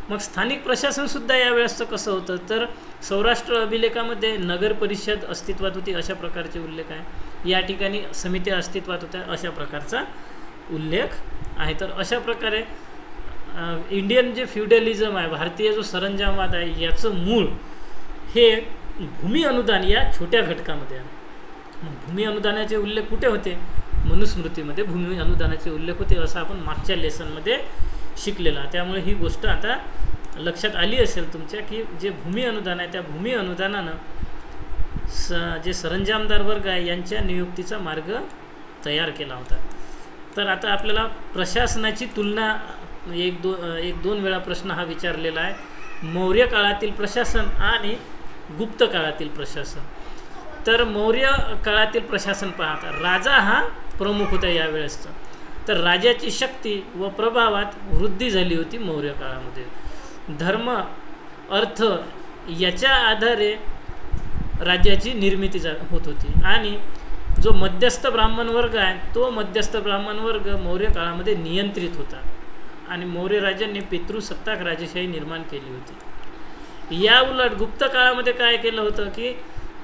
मग स्थानिक प्रशासनसुद्धा यावेळेसचं कसं होतं तर सौराष्ट्र अभिलेखामध्ये नगर परिषद अस्तित्वात होती अशा प्रकारचे उल्लेख आहे. या ठिकाणी समित्या अस्तित्वात होत्या अशा प्रकारचा उल्लेख आहे. तर अशा प्रकारे इंडियन जे फ्युडलिझम आहे, भारतीय जो सरंजामवाद आहे, याचं मूळ हे भूमी अनुदान या छोट्या घटकामध्ये आहे. भूमी अनुदानाचे उल्लेख कुठे होते? मनुस्मृतीमध्ये भूमी अनुदानाचे उल्लेख होते असं आपण मागच्या लेसनमध्ये शिकलेला. त्यामुळे ही गोष्ट आता लक्षात आली असेल तुमच्या की जे भूमी अनुदान आहे त्या भूमी अनुदानानं जे सरंजामदार वर्ग आहे यांच्या नियुक्तीचा मार्ग तयार केला होता. तर आता आपल्याला प्रशासनाची तुलना एक दोन वेळा प्रश्न हा विचारलेला आहे. मौर्य काळातील प्रशासन आणि गुप्त काळातील प्रशासन. तर मौर्य काळातील प्रशासन पाहता राजा हा प्रमुख होता यावेळेसचा. तर राजाची शक्ती व प्रभावात वृद्धी झाली होती मौर्य काळामध्ये. धर्म अर्थ याच्या आधारे राज्याची निर्मिती होत होती आणि जो मध्यस्थ ब्राह्मण वर्ग आहे तो मध्यस्थ ब्राह्मण वर्ग मौर्य काळामध्ये नियंत्रित होता आणि मौर्य राजांनी पितृसत्ताक राजेशाही निर्माण केली होती. या उलट गुप्त काळामध्ये काय केलं होतं की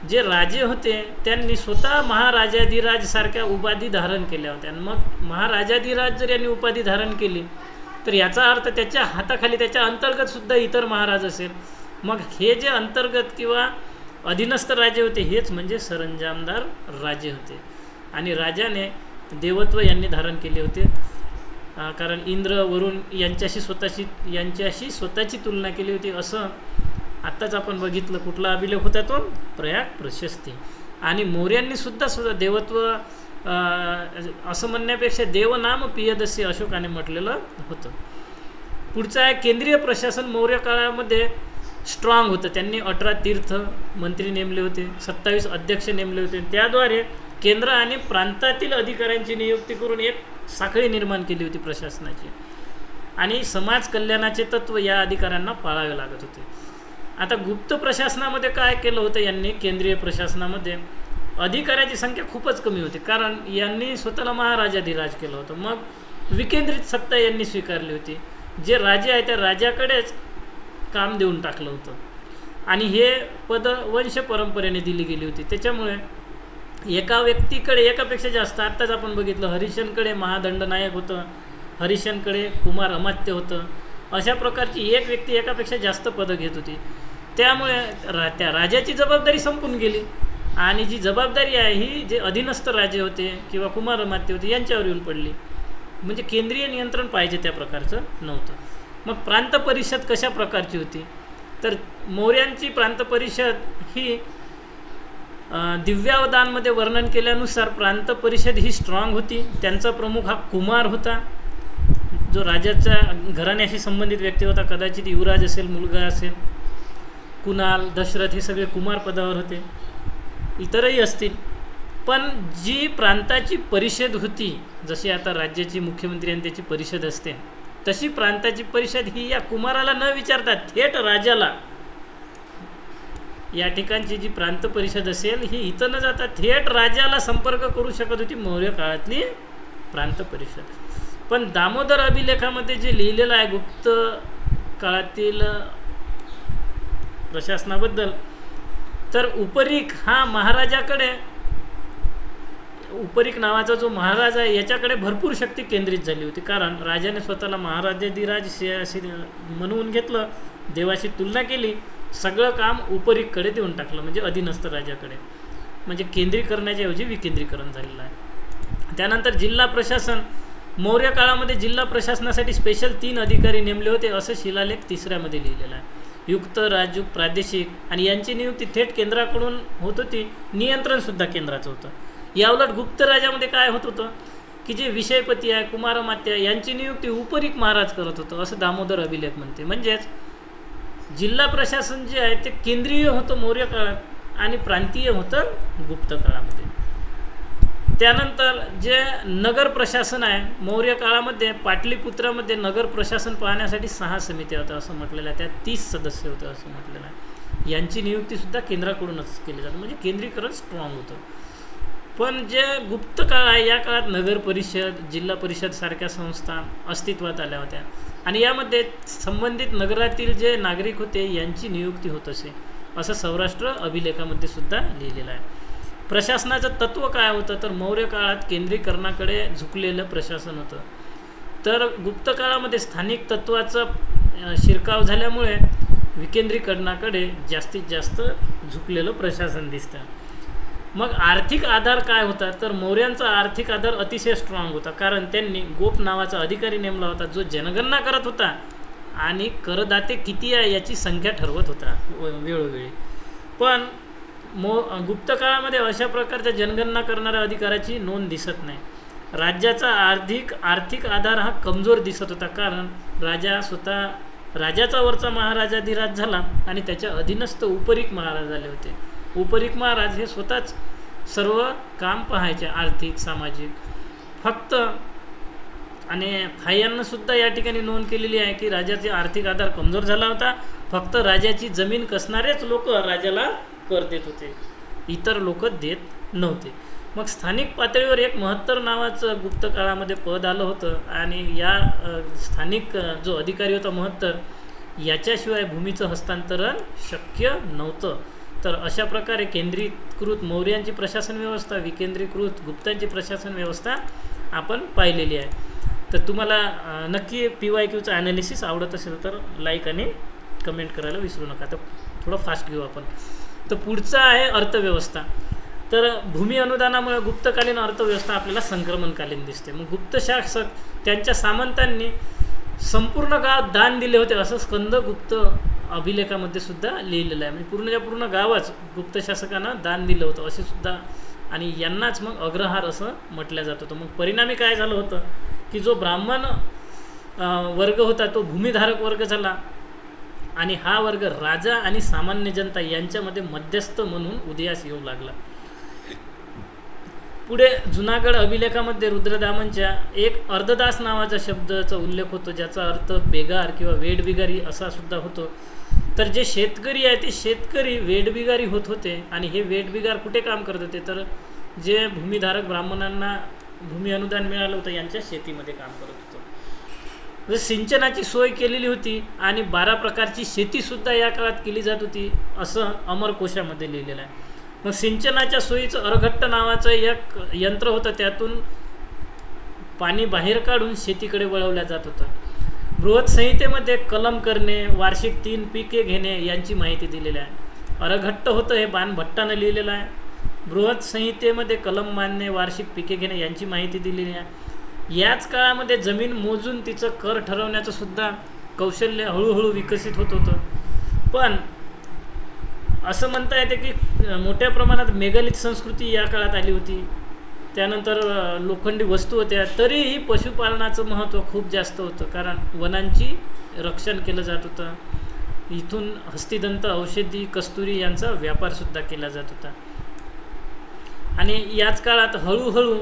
जे राजे होते त्यांनी स्वतः महाराजाधिराज सारख्या उपाधी धारण केल्या होत्या. आणि मग महाराजाधिराज जर यांनी उपाधी धारण केली तर याचा अर्थ त्याच्या हाताखाली त्याच्या अंतर्गत सुद्धा इतर महाराज असेल. मग हे जे अंतर्गत किंवा अधीनस्थ राजे होते हेच म्हणजे सरंजामदार राजे होते. आणि राजाने देवत्व यांनी धारण केले होते कारण इंद्र वरुण यांच्याशी स्वतःची तुलना केली होती. असं आत्ताच आपण बघितलं. कुठला अभिलेख होता तो? प्रयाग प्रशस्ती. आणि मौर्यांनी सुद्धा देवत्व असं म्हणण्यापेक्षा देवनाम पियदस्य अशोकाने म्हटलेलं होतं. पुढचं आहे केंद्रीय प्रशासन. मौर्य काळामध्ये स्ट्रॉंग होतं. त्यांनी 18 तीर्थ मंत्री नेमले होते, 27 अध्यक्ष नेमले होते. त्याद्वारे केंद्र आणि प्रांतातील अधिकाऱ्यांची नियुक्ती करून एक साखळी निर्माण केली होती प्रशासनाची. आणि समाज कल्याणाचे तत्त्व या अधिकाऱ्यांना पाळावे लागत होते. आता गुप्त प्रशासनामध्ये काय केलं होतं यांनी? केंद्रीय प्रशासनामध्ये अधिकाऱ्याची संख्या खूपच कमी होती कारण यांनी स्वतःला महाराजाधिराज केलं होतं. मग विकेंद्रित सत्ता यांनी स्वीकारली होती. जे राजे आहे त्या राजाकडेच काम देऊन टाकलं होतं आणि हे पद वंश परंपरेने दिली गेली होती. त्याच्यामुळे एका व्यक्तीकडे एकापेक्षा जास्त, आत्ताच आपण बघितलं हरिशनकडे महादंडनायक होतं, हरिशनकडे कुमार अमात्य होतं. अशा प्रकारची एक व्यक्ती एकापेक्षा जास्त पदं घेत होती. त्यामुळे त्या राजाची जबाबदारी संपून गेली आणि जी जबाबदारी आहे ही जे अधीनस्थ राजे होते किंवा कुमार अमात्य होते यांच्यावर येऊन पडली. म्हणजे केंद्रीय नियंत्रण पाहिजे त्या प्रकारचं नव्हतं. मग प्रांत परिषद कशा प्रकारची होती? तर मौर्यांची प्रांत परिषद ही दिव्यावदानमध्ये वर्णन केल्यानुसार प्रांत परिषद ही स्ट्रॉंग होती. त्यांचा प्रमुख हा कुमार होता जो राजाच्या घराण्याशी संबंधित व्यक्ती होता. कदाचित युवराज असेल, मुलगा असेल. कुणाल, दशरथ हे सगळे कुमार पदावर होते. इतरही असतील. पण जी प्रांताची परिषद होती, जशी आता राज्याची मुख्यमंत्री आणि त्याची परिषद असते, तशी प्रांताची परिषद ही या कुमाराला न विचारता थेट राजाला या ठिकाणची जी प्रांत परिषद असेल ही इथं न जाता थेट राजाला संपर्क करू शकत होती मौर्य काळातली प्रांत परिषद. पण दामोदर अभिलेखामध्ये जे लिहिलेलं आहे गुप्त काळातील प्रशासनाबद्दल, तर उपरीक हा महाराजाकडे, उपरीक नावाचा जो महाराज आहे याच्याकडे भरपूर शक्ती केंद्रित झाली होती. कारण राजाने स्वतःला महाराजाधिराज म्हणून घेतलं, देवाशी तुलना केली, सगळं काम उपरीकडे देऊन टाकलं, म्हणजे अधीनस्थ राजाकडे. म्हणजे केंद्रीकरणाच्या ऐवजी विकेंद्रीकरण झालेलं आहे. त्यानंतर जिल्हा प्रशासन, मौर्य काळामध्ये जिल्हा प्रशासनासाठी स्पेशल 3 अधिकारी नेमले होते असं शिलालेख 3मध्ये लिहिलेला आहे. युक्त, राजूक, प्रादेशिक, आणि यांची नियुक्ती थेट केंद्राकडून होत होती, नियंत्रणसुद्धा केंद्राचं होतं. याउलट गुप्त राजामध्ये काय होत होतं की जे विषयपती आहे, कुमारमात्य, यांची नियुक्ती उपरीक महाराज करत होतं असं दामोदर अभिलेख म्हणते. म्हणजेच जिल्हा प्रशासन जे आहे ते केंद्रीय होतं मौर्य काळात आणि प्रांतीय होतं गुप्त काळामध्ये. त्यानंतर जे नगर प्रशासन आहे मौर्य काळामध्ये, पाटलीपुत्रामध्ये नगर प्रशासन पाहण्यासाठी 6 समित्या होत्या असं म्हटलेलं आहे. त्यात 30 सदस्य होते असं म्हटलेलं आहे. यांची नियुक्तीसुद्धा केंद्राकडूनच केली जाते, म्हणजे केंद्रीकरण स्ट्रॉंग होतं. पण जे गुप्त काळ आहे या काळात नगर परिषद, जिल्हा परिषद सारख्या संस्था अस्तित्वात आल्या होत्या आणि यामध्ये संबंधित नगरातील जे नागरिक होते यांची नियुक्ती होत असे असं सौराष्ट्र अभिलेखामध्ये सुद्धा लिहिलेलं आहे. प्रशासनाचं तत्त्व काय होतं तर मौर्य काळात केंद्रीकरणाकडे झुकलेलं प्रशासन होतं. तर गुप्त काळामध्ये स्थानिक तत्त्वाचा शिरकाव झाल्यामुळे विकेंद्रीकरणाकडे जास्तीत जास्त झुकलेलं प्रशासन दिसतं. मग आर्थिक आधार काय होता तर मौर्यांचा आर्थिक आधार अतिशय स्ट्रॉंग होता. कारण त्यांनी गोप नावाचा अधिकारी नेमला होता जो जनगणना करत होता आणि करदाते किती आहे याची संख्या ठरवत होता वेळोवेळी. पण गुप्त काळामध्ये अशा प्रकारच्या जनगणना करणाऱ्या अधिकाऱ्याची नोंद दिसत नाही. राज्याचा आर्थिक आधार हा कमजोर दिसत होता. कारण राजा स्वतः राजाचा वरचा महाराजाधिराज झाला आणि त्याच्या अधीनस्थ उपरीक महाराज झाले होते. उपरीक महाराज हे स्वतःच सर्व काम पाहायचे, आर्थिक, सामाजिक. फक्त आणि फायांनासुद्धा या ठिकाणी नोंद केलेली आहे की राजाचे आर्थिक आधार कमजोर झाला होता. फक्त राजाची जमीन कसणारेच लोक राजाला कर देत होते, इतर लोक देत नव्हते. मग स्थानिक पातळीवर एक महत्तर नावाचं गुप्त काळामध्ये पद आलं होतं आणि या स्थानिक जो अधिकारी होता महत्तर याच्याशिवाय भूमीचं हस्तांतरण शक्य नव्हतं. तर अशा प्रकारे केंद्रीकृत मौर्यांची प्रशासन व्यवस्था, विकेंद्रीकृत गुप्तांची प्रशासन व्यवस्था आपण पाहिलेली आहे. तर तुम्हाला नक्की PYQचं ॲनालिसिस आवडत असेल तर लाईक आणि कमेंट करायला विसरू नका. तर थोडं फास्ट घेऊ आपण. तर पुढचं आहे अर्थव्यवस्था. तर भूमी अनुदानामुळे गुप्तकालीन अर्थव्यवस्था आपल्याला संक्रमणकालीन दिसते. मग गुप्त शासक त्यांच्या सामंतांनी संपूर्ण गाव दान दिले होते असं स्कंदगुप्त अभिलेखामध्ये सुद्धा लिहिलेलं आहे. म्हणजे पूर्णच्या पूर्ण गावच गुप्त शासकांना दान दिलं होतं असे सुद्धा, आणि यांनाच मग अग्रहार असं म्हटलं जात होतं. मग परिणामी काय झालं होतं की जो ब्राह्मण वर्ग होता तो भूमिधारक वर्ग झाला आणि हा वर्ग राजा आणि सामान्य जनता यांच्यामध्ये मध्यस्थ म्हणून उदयास येऊ लागला. पुढे जुनागड अभिलेखामध्ये रुद्रदामनच्या एक अर्धदास नावाच्या शब्दाचा उल्लेख होतो ज्याचा अर्थ बेगार किंवा वेडबिगारी असा सुद्धा होतो. तर जे शेतकरी आहे ते शेतकरी वेडबिगारी होत होते आणि हे वेडबिगार कुठे काम करत होते तर जे भूमिधारक ब्राह्मणांना भूमी अनुदान मिळालं होतं यांच्या शेतीमध्ये काम करत होतं. सिंचनाची सोय केलेली होती आणि 12 प्रकारची शेतीसुद्धा या काळात केली जात होती असं अमरकोशामध्ये लिहिलेलं आहे. मग सिंचनाच्या सोयीचं अरघट्ट नावाचं एक यंत्र होतं, त्यातून पाणी बाहेर काढून शेतीकडे वळवल्या जात होतं. बृहत संहितेमध्ये कलम करणे, वार्षिक 3 पिके घेणे यांची माहिती दिलेली आहे. अरघट्ट होतं हे बाणभट्टानं लिहिलेलं आहे. बृहत संहितेमध्ये कलम मानणे, वार्षिक पिके घेणे यांची माहिती दिलेली आहे. याच काळामध्ये जमीन मोजून तिचं कर ठरवण्याचं सुद्धा कौशल्य हळूहळू विकसित होत होतं. पण असं म्हणता येते की मोठ्या प्रमाणात मेगालिथ संस्कृती या काळात आली होती. त्यानंतर लोखंडी वस्तू होत्या, तरीही पशुपालनाचं महत्त्व खूप जास्त होतं कारण वनांची रक्षण केलं जात होतं. इथून हस्तिदंत, औषधी, कस्तुरी यांचा व्यापारसुद्धा केला जात होता. आणि याच काळात हळूहळू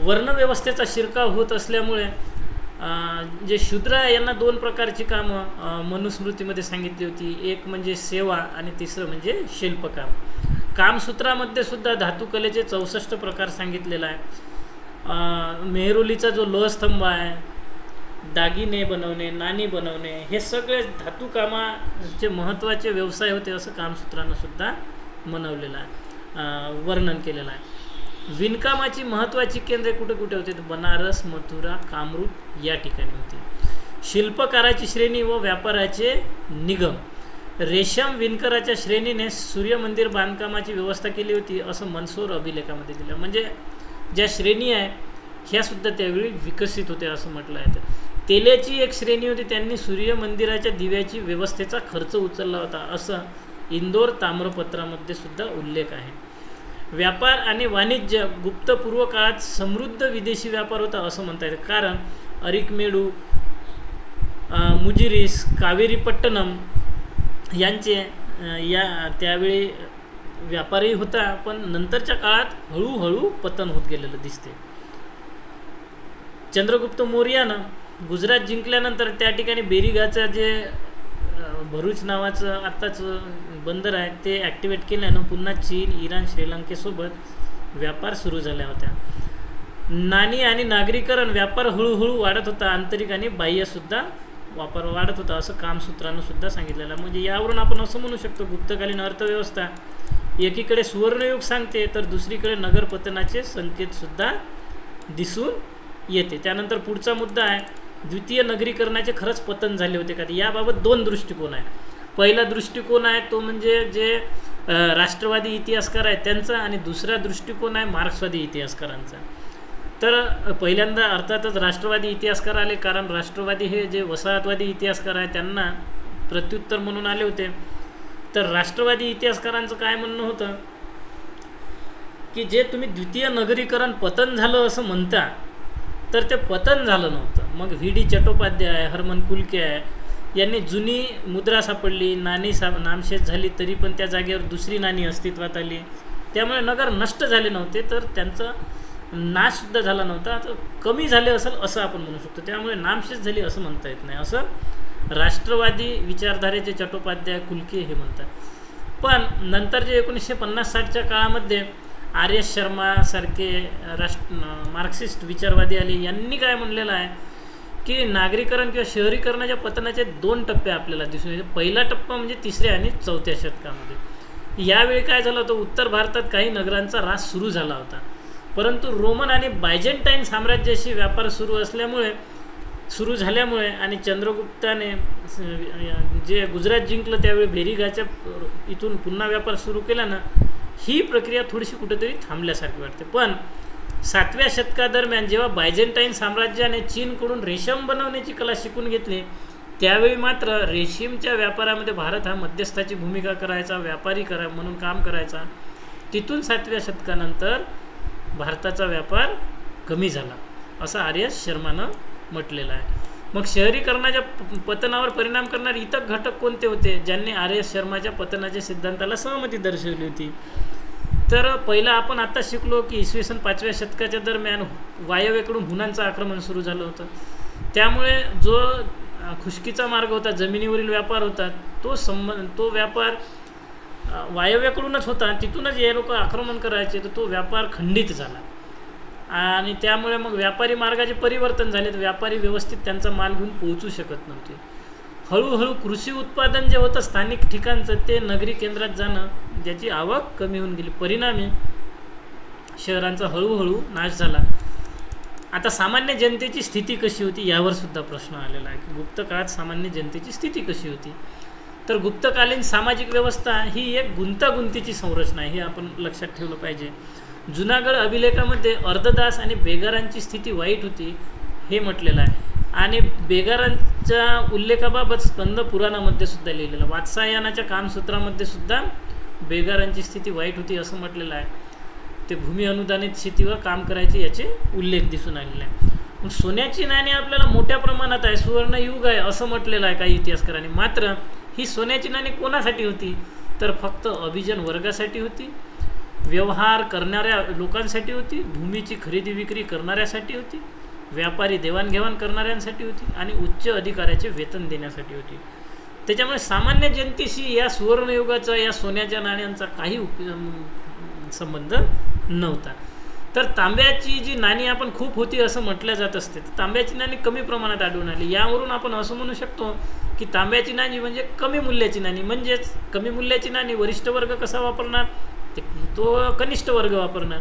वर्णव्यवस्थेचा शिरकाव होत असल्यामुळे जे शूद्र आहे यांना 2 प्रकारची कामं मनुस्मृतीमध्ये सांगितली होती. एक म्हणजे सेवा आणि तिसरं म्हणजे शिल्पकाम. कामसूत्रामध्ये सुद्धा धातुकलेचे 64 प्रकार सांगितलेला आहे. मेहरुलीचा जो लोहस्तंभ आहे, दागिने बनवणे, नाणी बनवणे, हे सगळे धातुकामाचे महत्त्वाचे व्यवसाय होते असं कामसूत्रानं सुद्धा बनवलेलं आहे, वर्णन केलेलं आहे. विणकामाची महत्त्वाची केंद्रे कुठे कुठे होते? बनारस, मथुरा, कामरूप या ठिकाणी होती. शिल्पकाराची श्रेणी व व्यापाराचे निगम. रेशम विणकराच्या श्रेणीने सूर्यमंदिर बांधकामाची व्यवस्था केली होती असं मनसूर अभिलेखामध्ये दिलं. म्हणजे ज्या श्रेणी आहे ह्या सुद्धा त्यावेळी विकसित होत्या असं म्हटलं आहे. तेल्याची एक श्रेणी होती, त्यांनी सूर्यमंदिराच्या दिव्याची व्यवस्थेचा खर्च उचलला होता असं इंदोर ताम्रपत्रामध्ये सुद्धा उल्लेख आहे. व्यापार आणि वाणिज्य गुप्त पूर्व काळात समृद्ध विदेशी व्यापार होता असं म्हणता येतं. कारण अरिकमेडू, मुजिरीस, कावेरीपट्टणम यांचे त्यावेळी व्यापारही होता, पण नंतरच्या काळात हळूहळू पतन होत गेलेलं दिसते. चंद्रगुप्त मौर्यानं गुजरात जिंकल्यानंतर त्या ठिकाणी बेरीगाचं जे भरूच नावाचं आत्ताच बंदर आहे ते ॲक्टिवेट केल्यानं पुन्हा चीन, इराण, श्रीलंकेसोबत व्यापार सुरू झाल्या होत्या. नाणी आणि नागरीकरण व्यापार हळूहळू वाढत होता. आंतरिक आणि बाह्यसुद्धा वापर वाढत होता असं कामसूत्रानं सुद्धा सांगितलेलं आहे. म्हणजे यावरून आपण असं म्हणू शकतो गुप्तकालीन अर्थव्यवस्था एकीकडे सुवर्णयुग सांगते तर दुसरीकडे नगरपतनाचे संकेतसुद्धा दिसून येते. त्यानंतर पुढचा मुद्दा आहे द्वितीय नगरीकरणाचे खरंच पतन झाले होते का? याबाबत 2 दृष्टिकोन आहे. पहिला दृष्टिकोन आहे तो म्हणजे जे राष्ट्रवादी इतिहासकार आहेत त्यांचा, आणि दुसरा दृष्टिकोन आहे मार्क्सवादी इतिहासकारांचा. तर पहिल्यांदा अर्थातच राष्ट्रवादी इतिहासकार आले, कारण राष्ट्रवादी हे जे वसाहतवादी इतिहासकार आहेत त्यांना प्रत्युत्तर म्हणून आले होते. तर राष्ट्रवादी इतिहासकारांचं काय म्हणणं होतं की जे तुम्ही द्वितीय नगरीकरण पतन झालं असं म्हणता, तर ते पतन झालं नव्हतं. मग व्ही.डी. चट्टोपाध्याय, हरमन कुलके यांनी जुनी मुद्रा सापडली, नाणी नामशेष झाली, तरी पण त्या जागेवर दुसरी नाणी अस्तित्वात आली. त्यामुळे नगर नष्ट झाले नव्हते, तर त्यांचा नाशसुद्धा झाला नव्हता, तर कमी झाले असेल असं आपण म्हणू शकतो. त्यामुळे नामशेष झाली असं म्हणता येत नाही असं राष्ट्रवादी विचारधारेचे चट्टोपाध्याय, कुलके हे म्हणतात. पण नंतर जे 1950-60च्या काळामध्ये आर एस शर्मासारखे मार्क्सिस्ट विचारवादी आले. यांनी काय म्हणलेलं आहे की नागरीकरण किंवा शहरीकरणाच्या पतनाचे 2 टप्पे आपल्याला दिसून येते. पहिला टप्पा म्हणजे 3ऱ्या आणि 4थ्या शतकामध्ये. यावेळी काय झालं होतं, उत्तर भारतात काही नगरांचा ऱ्हास सुरू झाला होता, परंतु रोमन आणि बायझेंटाईन साम्राज्याशी व्यापार सुरू झाल्यामुळे आणि चंद्रगुप्ताने जे गुजरात जिंकलं त्यावेळी बेरीगाच्या इथून पुन्हा व्यापार सुरू केल्यानं ही प्रक्रिया थोडीशी कुठेतरी थांबल्यासारखी वाटते. पण 7व्या शतकादरम्यान जेव्हा बायझेंटाईन साम्राज्याने चीनकडून रेशीम बनवण्याची कला शिकून घेतली, त्यावेळी मात्र रेशीमच्या व्यापारामध्ये भारत हा मध्यस्थाची भूमिका करायचा, व्यापारी म्हणून काम करायचा. तिथून 7व्या शतकानंतर भारताचा व्यापार कमी झाला असं आर एस शर्मानं म्हटलेलं आहे. मग शहरीकरणाच्या पतनावर परिणाम करणारे इतर घटक कोणते होते ज्यांनी आर एस शर्माच्या पतनाच्या सिद्धांताला सहमती दर्शवली होती? तर पहिला आपण आता शिकलो की इसवी सन 5व्या शतकाच्या दरम्यान वायव्येकडून हुनांचं आक्रमण सुरू झालं होतं. त्यामुळे जो खुष्कीचा मार्ग होता, जमिनीवरील व्यापार होता, तो व्यापार वायव्याकडूनच होता, तिथूनच हे लोक आक्रमण करायचे, तर तो व्यापार खंडित झाला. आणि त्यामुळे मग व्यापारी मार्गाचे परिवर्तन झाले, तर व्यापारी व्यवस्थित त्यांचा माल घेऊन पोहोचू शकत नव्हते. हळूहळू कृषी उत्पादन जे होतं स्थानिक ठिकाणचं ते नगरी केंद्रात जाणं, ज्याची आवक कमी होऊन गेली. परिणामी शहरांचा हळूहळू नाश झाला. आता सामान्य जनतेची स्थिती कशी होती यावर सुद्धा प्रश्न आलेला आहे की गुप्त काळात सामान्य जनतेची स्थिती कशी होती. तर गुप्तकालीन सामाजिक व्यवस्था ही एक गुंतागुंतीची संरचना आहे, हे आपण लक्षात ठेवलं पाहिजे. जुनागड अभिलेखामध्ये अर्धदास आणि बेगारांची स्थिती वाईट होती हे म्हटलेलं आहे. आणि बेगारांच्या उल्लेखाबाबत स्कंद पुराणामध्ये सुद्धा लिहिलेलं, वात्सायनाच्या कामसूत्रामध्ये सुद्धा बेगारांची स्थिती वाईट होती असं म्हटलेलं आहे. ते भूमी अनुदानित शेतीवर काम करायचे याचे उल्लेख दिसून आलेले आहे. मग सोन्याची नाणी आपल्याला मोठ्या प्रमाणात आहे, सुवर्णयुग आहे असं म्हटलेलं आहे काही इतिहासकारांनी. मात्र ही सोन्याची नाणी कोणासाठी होती? तर फक्त अभिजन वर्गासाठी होती, व्यवहार करणाऱ्या लोकांसाठी होती, भूमीची खरेदी विक्री करणाऱ्यासाठी होती, व्यापारी देवाणघेवाण करणाऱ्यांसाठी होती आणि उच्च अधिकाऱ्याचे वेतन देण्यासाठी होती. त्याच्यामुळे सामान्य जनतेशी या सुवर्णयुगाचा, या सोन्याच्या नाण्यांचा काही संबंध नव्हता. तर तांब्याची जी नाणी आपण खूप होती असं म्हटलं जात असते, तर तांब्याची नाणी कमी प्रमाणात आढळून आली. यावरून आपण असं म्हणू शकतो की तांब्याची नाणी म्हणजे कमी मूल्याची नाणी. म्हणजेच कमी मूल्याची नाणी वरिष्ठ वर्ग कसा वापरणार, तो कनिष्ठ वर्ग वापरणार.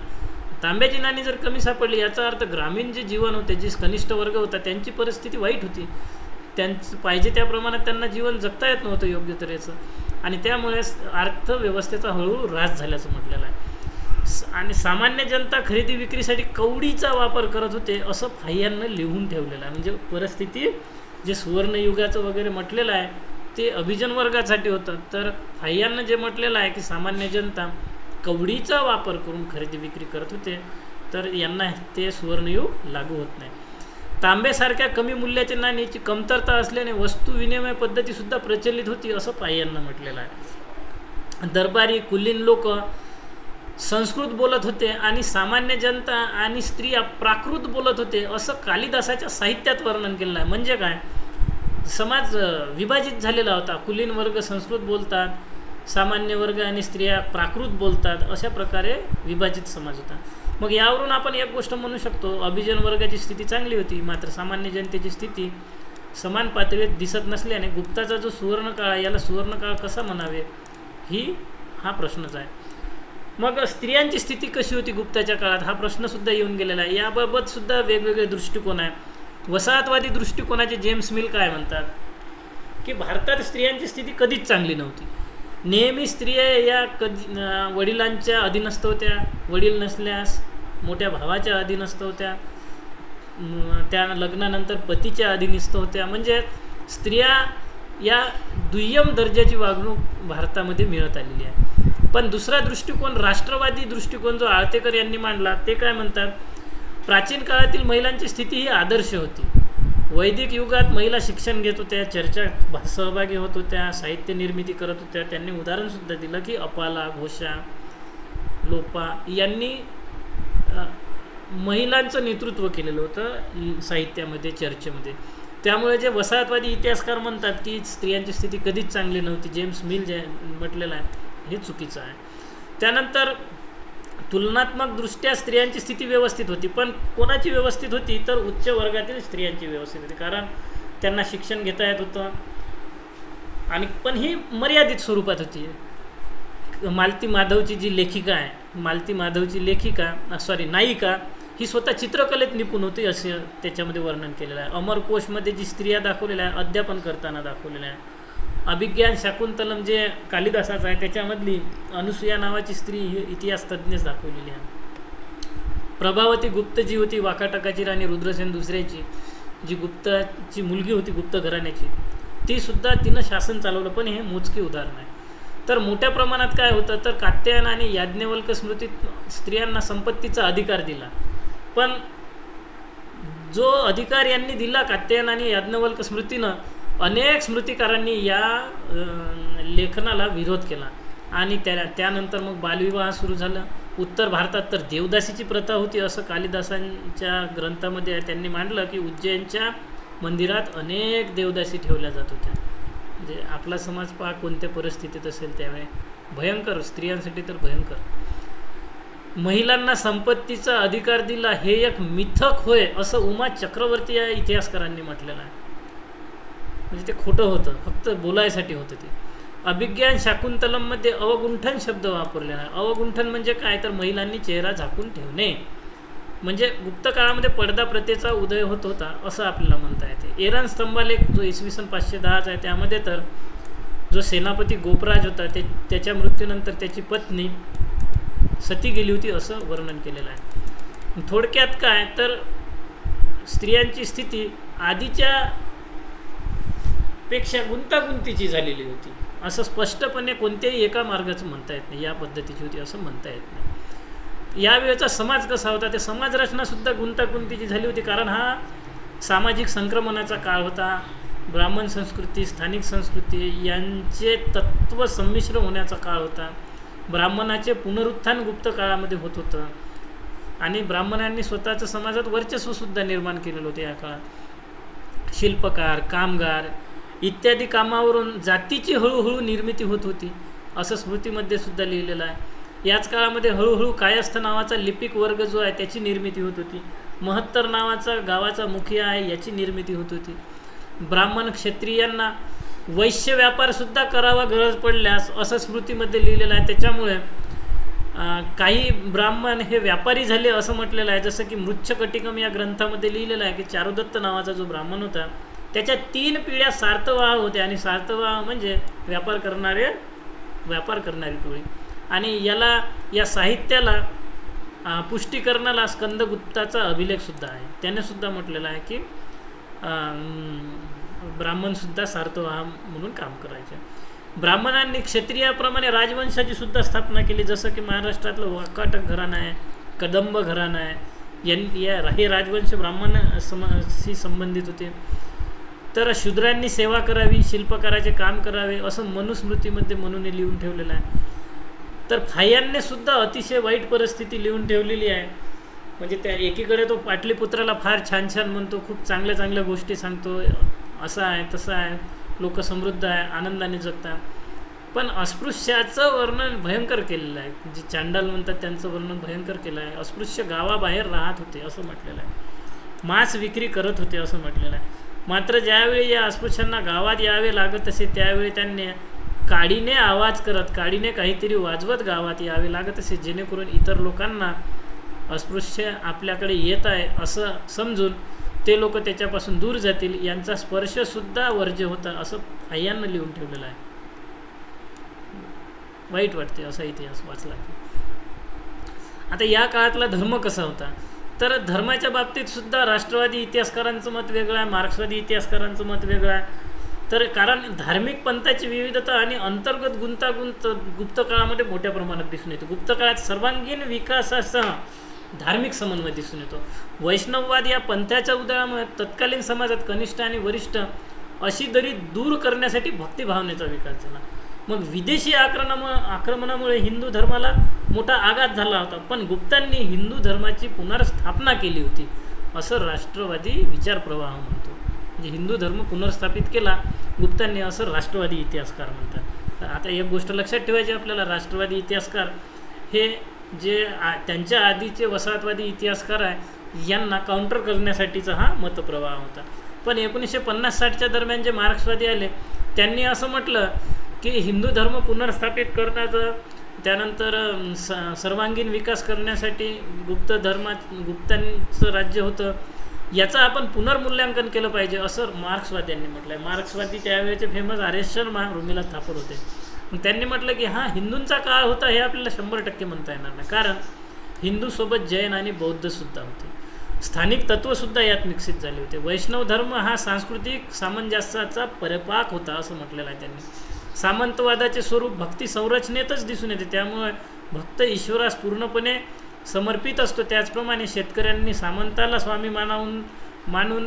तांब्याची नाणी जर कमी सापडली याचा अर्थ ग्रामीण जे जीवन होते, जे कनिष्ठ वर्ग होता त्यांची परिस्थिती वाईट होती. त्यांचं पाहिजे त्या प्रमाणात त्यांना जीवन जगता येत नव्हतं योग्य तऱ्हेचं, आणि त्यामुळे अर्थव्यवस्थेचा हळूहळू ऱ्हास झाल्याचं म्हटलेलं आहे. आणि सामान्य जनता खरेदी विक्रीसाठी कवडीचा वापर करत होते असं फाह्यांना लिहून ठेवलेलं आहे. म्हणजे परिस्थिती जे सुवर्णयुगाचं वगैरे म्हटलेलं आहे ते अभिजन वर्गासाठी होतं, तर फाह्यांना जे म्हटलेलं आहे की सामान्य जनता कवडीचा वापर करून खरेदी विक्री करत होते, तर यांना ते सुवर्णयुग लागू होत नाही. तांब्यासारख्या कमी मूल्याच्या नाण्याची कमतरता असल्याने वस्तू विनिमय पद्धतीसुद्धा प्रचलित होती असं फाह्यांना म्हटलेलं आहे. दरबारी कुलीन लोक संस्कृत बोलत होते आणि सामान्य जनता आणि स्त्रिया प्राकृत बोलत होते असं कालिदासाच्या साहित्यात वर्णन केलेलं आहे. म्हणजे काय, समाज विभाजित झालेला होता. कुलीन वर्ग संस्कृत बोलतात, सामान्य वर्ग आणि स्त्रिया प्राकृत बोलतात, अशा प्रकारे विभाजित समाज होता. मग यावरून आपण एक गोष्ट म्हणू शकतो, अभिजन वर्गाची स्थिती चांगली होती, मात्र सामान्य जनतेची स्थिती समान पातळीत दिसत नसल्याने गुप्ताचा जो सुवर्णकाळ आहे याला सुवर्णकाळ कसा म्हणावे हा प्रश्नच आहे. मग स्त्रियांची स्थिती कशी होती गुप्ताच्या काळात हा प्रश्नसुद्धा येऊन गेलेला आहे. याबाबत सुद्धा वेगवेगळे दृष्टिकोन आहे. वसाहतवादी दृष्टिकोनाचे जेम्स मिल काय म्हणतात की भारतात स्त्रियांची स्थिती कधीच चांगली नव्हती. नेहमी स्त्रिया या वडिलांच्या अधीनस्थ होत्या, वडील नसल्यास मोठ्या भावाच्या अधीनस्थ होत्या, त्या लग्नानंतर पतीच्या अधीनस्थ होत्या. म्हणजे स्त्रिया या दुय्यम दर्जाची वागणूक भारतामध्ये मिळत आलेली आहे. पण दुसरा दृष्टिकोन, राष्ट्रवादी दृष्टिकोन जो आळतेकर यांनी मांडला, ते काय म्हणतात, प्राचीन काळातील महिलांची स्थिती ही आदर्श होती. वैदिक युगात महिला शिक्षण घेत होत्या, चर्चा सहभागी होत होत्या, साहित्य निर्मिती करत होत्या. त्यांनी उदाहरणसुद्धा दिलं की अपाला, घोषा, लोपा यांनी महिलांचं नेतृत्व केलेलं होतं साहित्यामध्ये, चर्चेमध्ये. त्यामुळे जे वसाहतवादी इतिहासकार म्हणतात की स्त्रियांची स्थिती कधीच चांगली नव्हती, जेम्स मिल जे म्हटलेलं आहे हे चुकीचं आहे. त्यानंतर तुलनात्मकदृष्ट्या स्त्रियांची स्थिती व्यवस्थित होती. पण कोणाची व्यवस्थित होती तर उच्च वर्गातील स्त्रियांची व्यवस्थित होती, कारण त्यांना शिक्षण घेता येत होतं, आणि पण ही मर्यादित स्वरूपात होती. मालती माधवची जी लेखिका आहे, मालती माधवची नायिका ही स्वतः चित्रकलेत निपुण होती असे त्याच्यामध्ये वर्णन केलेलं आहे. अमरकोशमध्ये जी स्त्रिया दाखवलेल्या आहे अध्यापन करताना दाखवलेल्या आहे. अभिज्ञान शाकुंतलम जे कालिदासाचं आहे त्याच्यामधली अनुसूया नावाची स्त्री ही इतिहास तज्ज्ञच दाखवलेली आहे. प्रभावती गुप्त जी होती, वाकाटकाची राणी रुद्रसेन दुसऱ्याची जी गुप्ताची मुलगी होती, गुप्त घराण्याची, ती सुद्धा तिनं शासन चालवलं. पण हे मोजके उदाहरण आहे. तर मोठ्या प्रमाणात काय होतं तर कात्यायन आणि याज्ञवल्क स्मृतीत स्त्रियांना संपत्तीचा अधिकार दिला. पण जो अधिकार यांनी दिला कात्यायन आणि याज्ञवल्क स्मृतीनं, अनेक स्मृतिकारांनी या लेखनाला विरोध केला आणि त्यानंतर मग बालविवाह सुरू झाला. उत्तर भारतात तर देवदासीची प्रथा होती असं कालिदासांच्या ग्रंथामध्ये त्यांनी मांडलं की उज्जैनच्या मंदिरात अनेक देवदासी ठेवल्या जात होत्या. म्हणजे आपला समाज पहा कोणत्या परिस्थितीत असेल त्यावेळी, भयंकर, स्त्रियांसाठी तर भयंकर. महिलांना संपत्तीचा अधिकार दिला हे एक मिथक होय असं उमा चक्रवर्ती या इतिहासकारांनी म्हटलेलं आहे. म्हणजे ते खोटं होतं, फक्त बोलायसाठी होतं ते. अभिज्ञान शाकुंतलममध्ये अवगुंठन शब्द वापरलेला आहे. अवगुंठन म्हणजे काय तर महिलांनी चेहरा झाकून ठेवणे. म्हणजे गुप्त काळामध्ये पडदा प्रथेचा उदय होत होता असं आपल्याला म्हणता येते. एरन स्तंभालेख जो इसवी 510 आहे त्यामध्ये तर जो सेनापती गोपराज होता त्याच्या मृत्यूनंतर त्याची पत्नी सती गेली होती असं वर्णन केलेलं आहे. थोडक्यात काय तर स्त्रियांची स्थिती आधीच्या पेक्षा गुंतागुंतीची झालेली होती असं स्पष्टपणे कोणत्याही एका मार्गाचं म्हणता येत नाही. या पद्धतीची होती असं म्हणता येत नाही. यावेळेचा समाज कसा होता, ते समाज रचनासुद्धा गुंतागुंतीची झाली होती, कारण हा सामाजिक संक्रमणाचा काळ होता. ब्राह्मण संस्कृती, स्थानिक संस्कृती यांचे तत्व संमिश्र होण्याचा काळ होता. ब्राह्मणाचे पुनरुत्थान गुप्त काळामध्ये होत होतं. आणि ब्राह्मणांनी स्वतःचं समाजात वर्चस्वसुद्धा निर्माण केलेलं होतं या काळात. शिल्पकार, कामगार इत्यादी कामावरून जातीची हळूहळू निर्मिती होत होती असं स्मृतीमध्ये सुद्धा लिहिलेलं आहे. याच काळामध्ये हळूहळू कायस्थ नावाचा लिपिक वर्ग जो आहे त्याची निर्मिती होत होती. महत्तर नावाचा गावाचा मुखिया आहे याची निर्मिती होत होती. ब्राह्मण क्षत्रियांना वैश्य व्यापारसुद्धा करावा गरज पडल्यास असं स्मृतीमध्ये लिहिलेलं आहे. त्याच्यामुळे काही ब्राह्मण हे व्यापारी झाले असं म्हटलेलं आहे. जसं की मृच्छकटिकम या ग्रंथामध्ये लिहिलेलं आहे की चारुदत्त नावाचा जो ब्राह्मण होता त्याच्या 3 पिढ्या सार्थवाह होत्या आणि सार्थवाह म्हणजे व्यापार करणारी टोळी. आणि या साहित्याला पुष्टीकरणाला स्कंदगुप्ताचा अभिलेखसुद्धा आहे. त्याने सुद्धा म्हटलेलं आहे की ब्राह्मणसुद्धा सार्थवाह म्हणून काम करायचे. ब्राह्मणांनी क्षत्रियाप्रमाणे राजवंशाची सुद्धा स्थापना केली. जसं की महाराष्ट्रातलं वाकाटक घराणं आहे, कदंब घराणं आहे, हे राजवंश ब्राह्मणाशी संबंधित होते. तर शूद्रांनी सेवा करावी, शिल्पकाराचे काम करावे असं मनुस्मृतीमध्ये मनूने लिहून ठेवलेलं आहे. तर फायांनी सुद्धा अतिशय वाईट परिस्थिती लिहून ठेवलेली आहे. म्हणजे त्या एकीकडे तो पाटलीपुत्राला फार छान छान म्हणतो, खूप चांगल्या चांगल्या गोष्टी सांगतो, असं आहे तसं आहे, लोक समृद्ध आहे, आनंदाने जगतात. पण अस्पृश्याचं वर्णन भयंकर केलेलं आहे. जे चांडाल म्हणतात त्यांचं वर्णन भयंकर केलं आहे. अस्पृश्य गावाबाहेर राहत होते असं म्हटलेलं आहे. मांस विक्री करत होते असं म्हटलेलं आहे. मात्र ज्यावेळी या अस्पृश्यांना गावात यावे लागत असे त्यावेळी त्यांनी काडीने आवाज करत, काडीने काहीतरी वाजवत गावात यावे लागत असे, जेणेकरून इतर लोकांना अस्पृश्य आपल्याकडे येत आहे असं समजून ते लोक त्याच्यापासून दूर जातील. यांचा स्पर्शसुद्धा वर्ज्य होता असं फायांना लिहून ठेवलेलं आहे. वाईट वाटते असा इतिहास वाचला. आता या काळातला धर्म कसा होता, तर धर्माच्या बाबतीत सुद्धा राष्ट्रवादी इतिहासकारांचं मत वेगळं आहे, मार्क्सवादी इतिहासकारांचं मत वेगळं आहे. तर कारण धार्मिक पंथाची विविधता आणि अंतर्गत गुंतागुंत गुप्त काळामध्ये मोठ्या प्रमाणात दिसून येते. गुप्त काळात सर्वांगीण विकासासह धार्मिक समन्वय दिसून येतो. वैष्णववाद या पंथाच्या उदयामुळे तत्कालीन समाजात कनिष्ठ आणि वरिष्ठ अशी दरी दूर करण्यासाठी भक्तिभावनेचा विकास झाला. मग विदेशी आक्रमणामुळे हिंदू धर्माला मोठा आघात झाला होता, पण गुप्तांनी हिंदू धर्माची पुनर्स्थापना केली होती असं राष्ट्रवादी विचारप्रवाह म्हणतो. म्हणजे हिंदू धर्म पुनर्स्थापित केला गुप्तांनी असं राष्ट्रवादी इतिहासकार म्हणतात. तर आता एक गोष्ट लक्षात ठेवायची आपल्याला, राष्ट्रवादी इतिहासकार हे जे त्यांच्या आधीचे वसाहतवादी इतिहासकार आहे यांना काउंटर करण्यासाठीचा हा मतप्रवाह होता. पण 1950-60च्या दरम्यान जे मार्क्सवादी आले त्यांनी असं म्हटलं की हिंदू धर्म पुनर्स्थापित करण्याचं, त्यानंतर सर्वांगीण विकास करण्यासाठी गुप्तांचं राज्य होतं याचं आपण पुनर्मूल्यांकन केलं पाहिजे असं मार्क्सवाद्यांनी म्हटलं आहे. मार्क्सवादी त्यावेळेचे फेमस आर.एस. शर्मा रोमिला थापर होते. मग त्यांनी म्हटलं की हा हिंदूंचा काळ होता हे आपल्याला 100% म्हणता येणार नाही, कारण हिंदूसोबत जैन आणि बौद्धसुद्धा होते. स्थानिक तत्त्वसुद्धा यात विकसित झाले होते. वैष्णव धर्म हा सांस्कृतिक सामंजस्याचा परिपाक होता असं म्हटलेलं आहे त्यांनी. सामंतवादाचे स्वरूप भक्ती संरचनेतच दिसून येते, त्यामुळे भक्त ईश्वरास पूर्णपणे समर्पित असतो. त्याचप्रमाणे शेतकऱ्यांनी सामंताला स्वामी मानून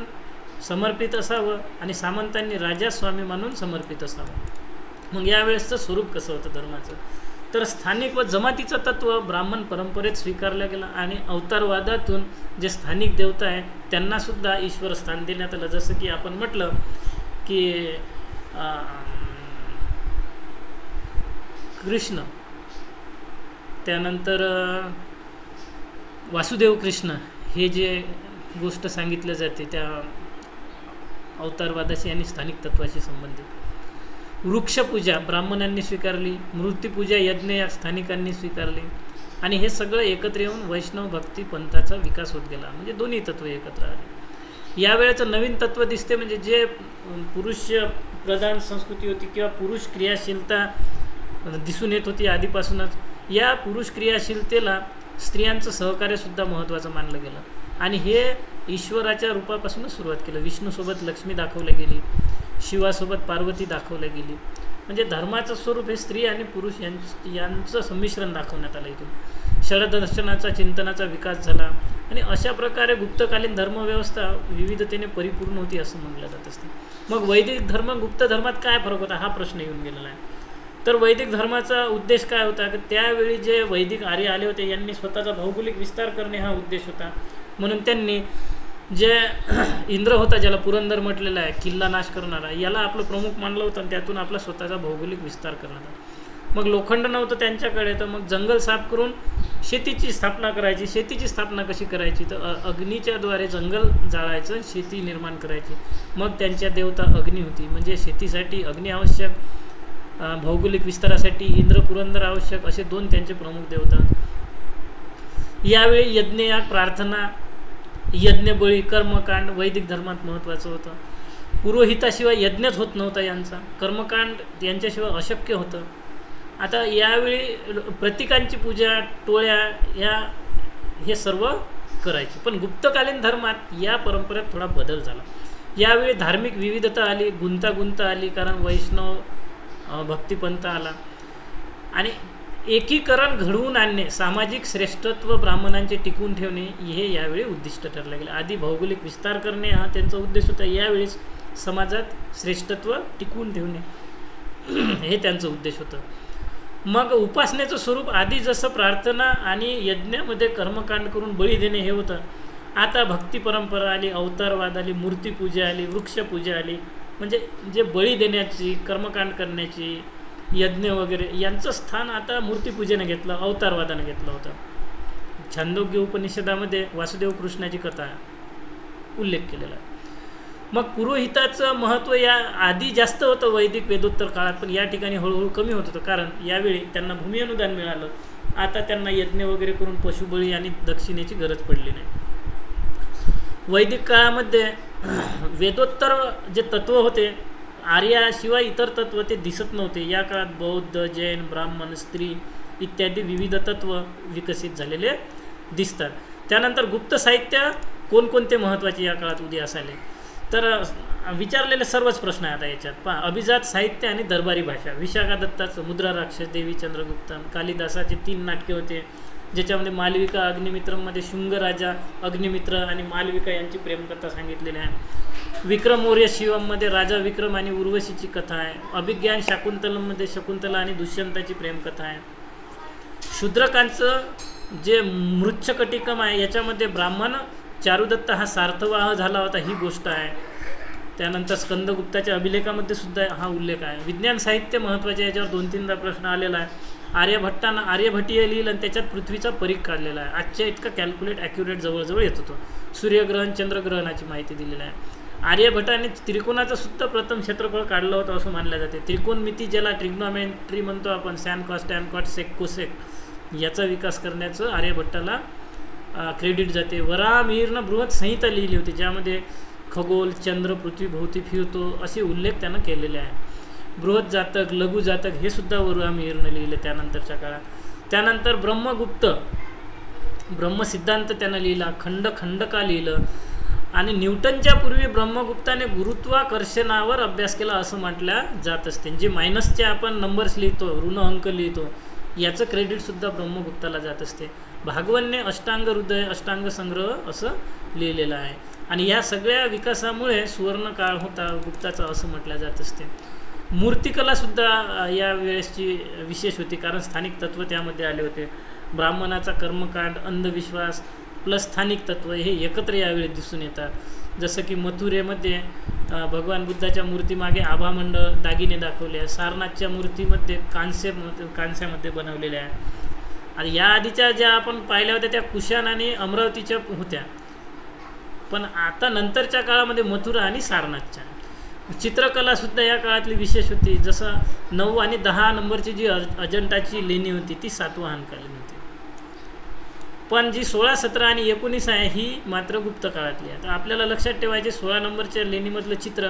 समर्पित असावं आणि सामंतांनी राजास स्वामी मानून समर्पित असावं. मग यावेळेसचं स्वरूप कसं होतं धर्माचं, तर स्थानिक व जमातीचं तत्त्व ब्राह्मण परंपरेत स्वीकारलं गेलं आणि अवतारवादातून जे स्थानिक देवता आहेत त्यांनासुद्धा ईश्वर स्थान देण्यात आलं. जसं की आपण म्हटलं की कृष्ण, त्यानंतर वासुदेव कृष्ण हे जे गोष्ट सांगितलं जाते त्या अवतारवादाशी आणि स्थानिक तत्वाशी संबंधित. वृक्षपूजा ब्राह्मणांनी स्वीकारली, मूर्तिपूजा यज्ञ या स्थानिकांनी स्वीकारली आणि हे सगळं एकत्र येऊन वैष्णव भक्ती पंथाचा विकास होत गेला. म्हणजे दोन्ही तत्व एकत्र आले. यावेळेचं नवीन तत्व दिसते म्हणजे जे पुरुष प्रधान संस्कृती होती किंवा पुरुष क्रियाशीलता दिसून येत होती आधीपासूनच, या पुरुष क्रियाशीलतेला स्त्रियांचं सहकार्यसुद्धा महत्त्वाचं मानलं गेलं आणि हे ईश्वराच्या रूपापासूनच सुरुवात केलं. विष्णूसोबत लक्ष्मी दाखवली गेली, शिवासोबत पार्वती दाखवल्या गेली. म्हणजे धर्माचं स्वरूप हे स्त्री आणि पुरुष यांचं संमिश्रण दाखवण्यात आलं. इथून षडदर्शनाचा चिंतनाचा विकास झाला आणि अशा प्रकारे गुप्तकालीन धर्मव्यवस्था विविधतेने परिपूर्ण होती असं म्हटलं जात असते. मग वैदिक धर्म गुप्त धर्मात काय फरक होता हा प्रश्न येऊन गेलेला आहे. तर वैदिक धर्माचा उद्देश काय होता की त्यावेळी जे वैदिक आर्य आले होते यांनी स्वतःचा भौगोलिक विस्तार करणे हा उद्देश होता. म्हणून त्यांनी जे इंद्र होता, ज्याला पुरंदर म्हटलेला आहे, किल्ला नाश करणारा, याला आपलं प्रमुख मानलं होतं आणि त्यातून आपला स्वतःचा भौगोलिक विस्तार करण्याचा. मग लोखंड नव्हतं त्यांच्याकडे, तर मग जंगल साफ करून शेतीची स्थापना करायची. शेतीची स्थापना कशी करायची, तर अग्नीच्याद्वारे जंगल जाळायचं, शेती निर्माण करायची. मग त्यांच्या देवता अग्नी होती, म्हणजे शेतीसाठी अग्नी आवश्यक, भौगोलिक विस्तारासाठी इंद्र पुरंदर आवश्यक, असे दोन त्यांचे प्रमुख देवता. यावेळी यज्ञयाग, प्रार्थना, यज्ञबळी, कर्मकांड वैदिक धर्मात महत्त्वाचं होतं. पुरोहिताशिवाय यज्ञच होत नव्हता यांचा, कर्मकांड यांच्याशिवाय अशक्य होतं. आता यावेळी प्रतीकांची पूजा, टोळ्या, हे सर्व करायचे. पण गुप्तकालीन धर्मात या परंपरेत थोडा बदल झाला. यावेळी धार्मिक विविधता आली, गुंतागुंत आली, कारण वैष्णव भक्तिपंथ आला आणि एकीकरण घडवून आणणे, सामाजिक श्रेष्ठत्व ब्राह्मणांचे टिकवून ठेवणे, हे यावेळी उद्दिष्ट ठरले गेले. आधी भौगोलिक विस्तार करणे हा त्यांचा उद्देश होता, यावेळेस समाजात श्रेष्ठत्व टिकवून ठेवणे हे त्यांचं उद्देश होतं. मग उपासनेचं स्वरूप आधी जसं प्रार्थना आणि यज्ञामध्ये कर्मकांड करून बळी देणे हे होतं, आता भक्ती परंपरा आली, अवतारवाद आली, मूर्तीपूजा आली, वृक्षपूजा आली. म्हणजे जे बळी देण्याची, कर्मकांड करण्याची, यज्ञ वगैरे यांचं स्थान आता मूर्तीपूजेने घेतलं, अवतारवादाने घेतलं होतं. छांदोग्य उपनिषदामध्ये वासुदेव कृष्णाची कथा उल्लेख केलेला आहे. मग पुरोहिताचं महत्त्व या आधी जास्त होतं वैदिक वेदोत्तर काळात, पण या ठिकाणी हळूहळू कमी होत होतं, कारण यावेळी त्यांना भूमी अनुदान मिळालं. आता त्यांना यज्ञ वगैरे करून पशुबळी आणि दक्षिणेची गरज पडली नाही. वैदिक काळामध्ये वेदोत्तर जे तत्व होते, आर्याशिवाय इतर तत्व ते दिसत नव्हते. या काळात बौद्ध, जैन, ब्राह्मण, स्त्री इत्यादी विविध तत्व विकसित झालेले दिसतात. त्यानंतर गुप्त साहित्य कोणकोणते महत्त्वाचे या काळात उदयास आले, तर विचारलेले सर्वच प्रश्न आहे आता याच्यात. पहा, अभिजात साहित्य आणि दरबारी भाषा. विशाखा दत्ताचं मुद्रा राक्षस, देवी चंद्रगुप्त, कालिदासाचे 3 नाटके होते, ज्याच्यामध्ये मालविका अग्निमित्रमध्ये शुंगराजा, अग्निमित्र आणि मालविका यांची प्रेमकथा सांगितलेली आहे. विक्रमौर्य शिवममध्ये राजा विक्रम आणि उर्वशीची कथा आहे. अभिज्ञान शाकुंतलममध्ये शकुंतला आणि दुष्यंताची प्रेमकथा आहे. शूद्रकांचं जे मृच्छकटिकम आहे याच्यामध्ये ब्राह्मण चारुदत्त हा सार्थवाह झाला होता ही गोष्ट आहे. त्यानंतर स्कंदगुप्ताच्या अभिलेखामध्ये सुद्धा हा उल्लेख आहे. विज्ञान साहित्य महत्त्वाचे, याच्यावर 2-3दा प्रश्न आलेला आहे. आर्यभट्टीय लिहिलं आणि त्याच्यात पृथ्वीचा परीघ काढलेला आहे. आजच्या इतका कॅल्क्युलेट ॲक्युरेट जवळजवळ येत होतो. सूर्यग्रहण, चंद्रग्रहणाची माहिती दिलेली आहे. आर्यभट्टाने त्रिकोणाचं सुद्धा प्रथम क्षेत्रफळ काढलं होतं असं मानलं जाते. त्रिकोणमिती, ज्याला ट्रिग्नॉमेट्री म्हणतो आपण, sin cos, tan cos, sec cosec, याचा विकास करण्याचं आर्यभट्टाला क्रेडिट जाते. वराहमिहिरनं बृहत संहिता लिहिली होती, ज्यामध्ये खगोल, चंद्र पृथ्वीभोवती फिरतो असे उल्लेख त्यानं केलेले आहे. बृहत जातक, लघु जातक हे सुद्धा वराहमिहिरनं लिहिलं त्यानंतरच्या काळात. त्यानंतर ब्रह्मसिद्धांत त्यानं लिहिला, खंडका लिहिलं. आणि न्यूटनच्या पूर्वी ब्रह्मगुप्ताने गुरुत्वाकर्षणावर अभ्यास केला असं म्हटलं जात असते. जे मायनसचे आपण नंबर्स लिहितो, ऋण अंक लिहितो, याचं क्रेडिटसुद्धा ब्रह्मगुप्ताला जात असते. भागवतने अष्टांग हृदय, अष्टांग संग्रह असं लिहिलेलं आहे. आणि या सगळ्या विकासामुळे सुवर्णकाळ होता गुप्ताचा असं म्हटलं जात असते. मूर्तिकलासुद्धा या वेळेसची विशेष होती, कारण स्थानिक तत्त्व त्यामध्ये आले होते. ब्राह्मणाचा कर्मकांड, अंधविश्वास प्लस स्थानिक तत्त्व हे एकत्र यावेळी दिसून येतात. जसं की मथुरेमध्ये भगवान बुद्धाच्या मूर्तीमागे आभामंडळ दागिने दाखवले आहे. सारनाथच्या मूर्तीमध्ये कांस्यामध्ये बनवलेल्या आहे. आणि या आधीच्या ज्या आपण पाहिल्या होत्या त्या कुशाण आणि अमरावतीच्या होत्या, पण आता नंतरच्या काळामध्ये मथुरा आणि सारनाथच्या. चित्रकलासुद्धा या काळातली विशेष होती. जसं 9 आणि 10 नंबरची जी अजंठाची लेणी होती ती सातवाहनकालीन होती, पण जी 16, 17 आणि 19 आहे ही मात्र गुप्त काळातली आहे. तर आपल्याला लक्षात ठेवायचे 16 नंबरच्या लेणीमधलं चित्र,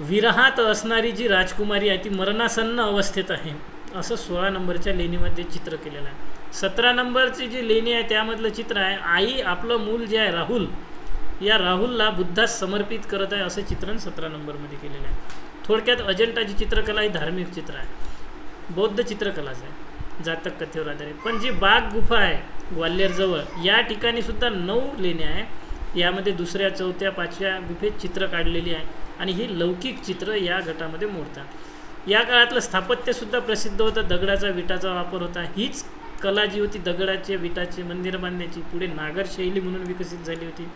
विरहात असणारी जी राजकुमारी आहे ती मरणासन्न अवस्थेत आहे असं 16 नंबरच्या लेणीमध्ये चित्र केलेलं आहे. 17 नंबरची जी लेणी आहे त्यामधलं चित्र आहे, आई आपलं मूल जे आहे राहुल, या राहुलला बुद्धास समर्पित करत आहे असं चित्रण 17 नंबरमध्ये केलेलं आहे. थोडक्यात अजंठाची चित्रकला ही धार्मिक चित्र आहे, बौद्ध चित्रकलाच आहे जातक कथेवर आधारित. पण जी बाग गुफा आहे ग्वाल्हेरजवळ, या ठिकाणी सुद्धा 9 लेण्या आहे. यामध्ये 2ऱ्या, 4थ्या, 5व्या गुफेत चित्र काढलेली आहे आणि ही लौकिक चित्र या गटामध्ये मोडतात. या काळातलं स्थापत्यसुद्धा प्रसिद्ध होतं. दगडाचा विटाचा वापर होता. हीच कला जी होती दगडाचे विटाचे मंदिर बांधण्याची पुढे नागर शैली म्हणून विकसित झाली होती.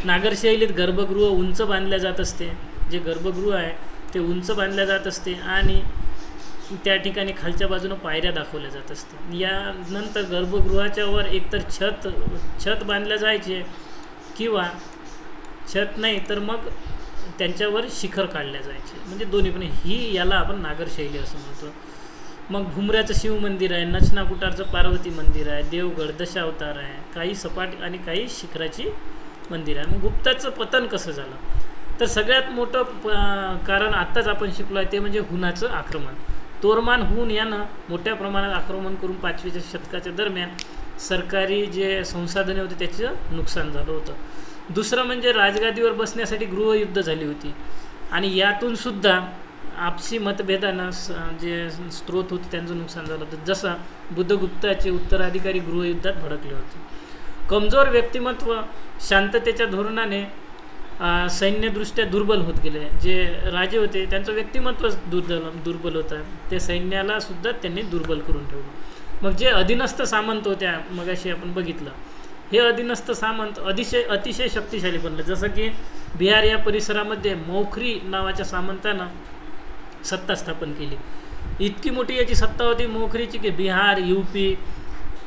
नागर शैलीत गर्भगृह उंच बांधल्या जात असते. जे गर्भगृह आहे ते उंच बांधल्या जात असते आणि त्या ठिकाणी खालच्या बाजूनं पायऱ्या दाखवल्या जात असते. यानंतर गर्भगृहाच्या वर एकतर छत बांधल्या जायचे किंवा छत नाही तर मग त्यांच्यावर शिखर काढल्या जायचे. म्हणजे दोन्ही पण याला आपण नागरशैली असं म्हणतो. मग भुमऱ्याचं शिव मंदिर आहे, नचनाकुटारचं पार्वती मंदिर आहे, देवगड दशावतार आहे, काही सपाट आणि काही शिखराची मंदिर आहे. मग गुप्ताचं पतन कसं झालं तर सगळ्यात मोठं कारण आत्ताच आपण शिकलो आहे ते म्हणजे हुनाचं आक्रमण. तोरमान हुन यानं मोठ्या प्रमाणात आक्रमण करून 5व्या शतकाच्या दरम्यान सरकारी जे संसाधने होते त्याचं नुकसान झालं होतं. दुसरं म्हणजे राजगादीवर बसण्यासाठी गृहयुद्ध झाली होती आणि यातून सुद्धा आपसी मतभेदानं जे स्त्रोत होते त्यांचं नुकसान झालं होतं. जसं बुद्धगुप्ताचे उत्तराधिकारी गृहयुद्धात भडकले होते. कमजोर व्यक्तिमत्व शांततेच्या धोरणाने सैन्यदृष्ट्या दुर्बल होत गेले. जे राजे होते त्यांचं व्यक्तिमत्व दुर्बल होतं. ते सैन्याला सुद्धा त्यांनी दुर्बल करून ठेवलं. मग जे अधीनस्थ सामंत होत्या मगाशी आपण बघितलं हे अधीनस्थ सामंत अतिशय शक्तिशाली बनले. जसं की बिहार या परिसरामध्ये मौखरी नावाच्या सामंतानं सत्ता स्थापन केली. इतकी मोठी याची सत्ता होती मौखरीची की बिहार UP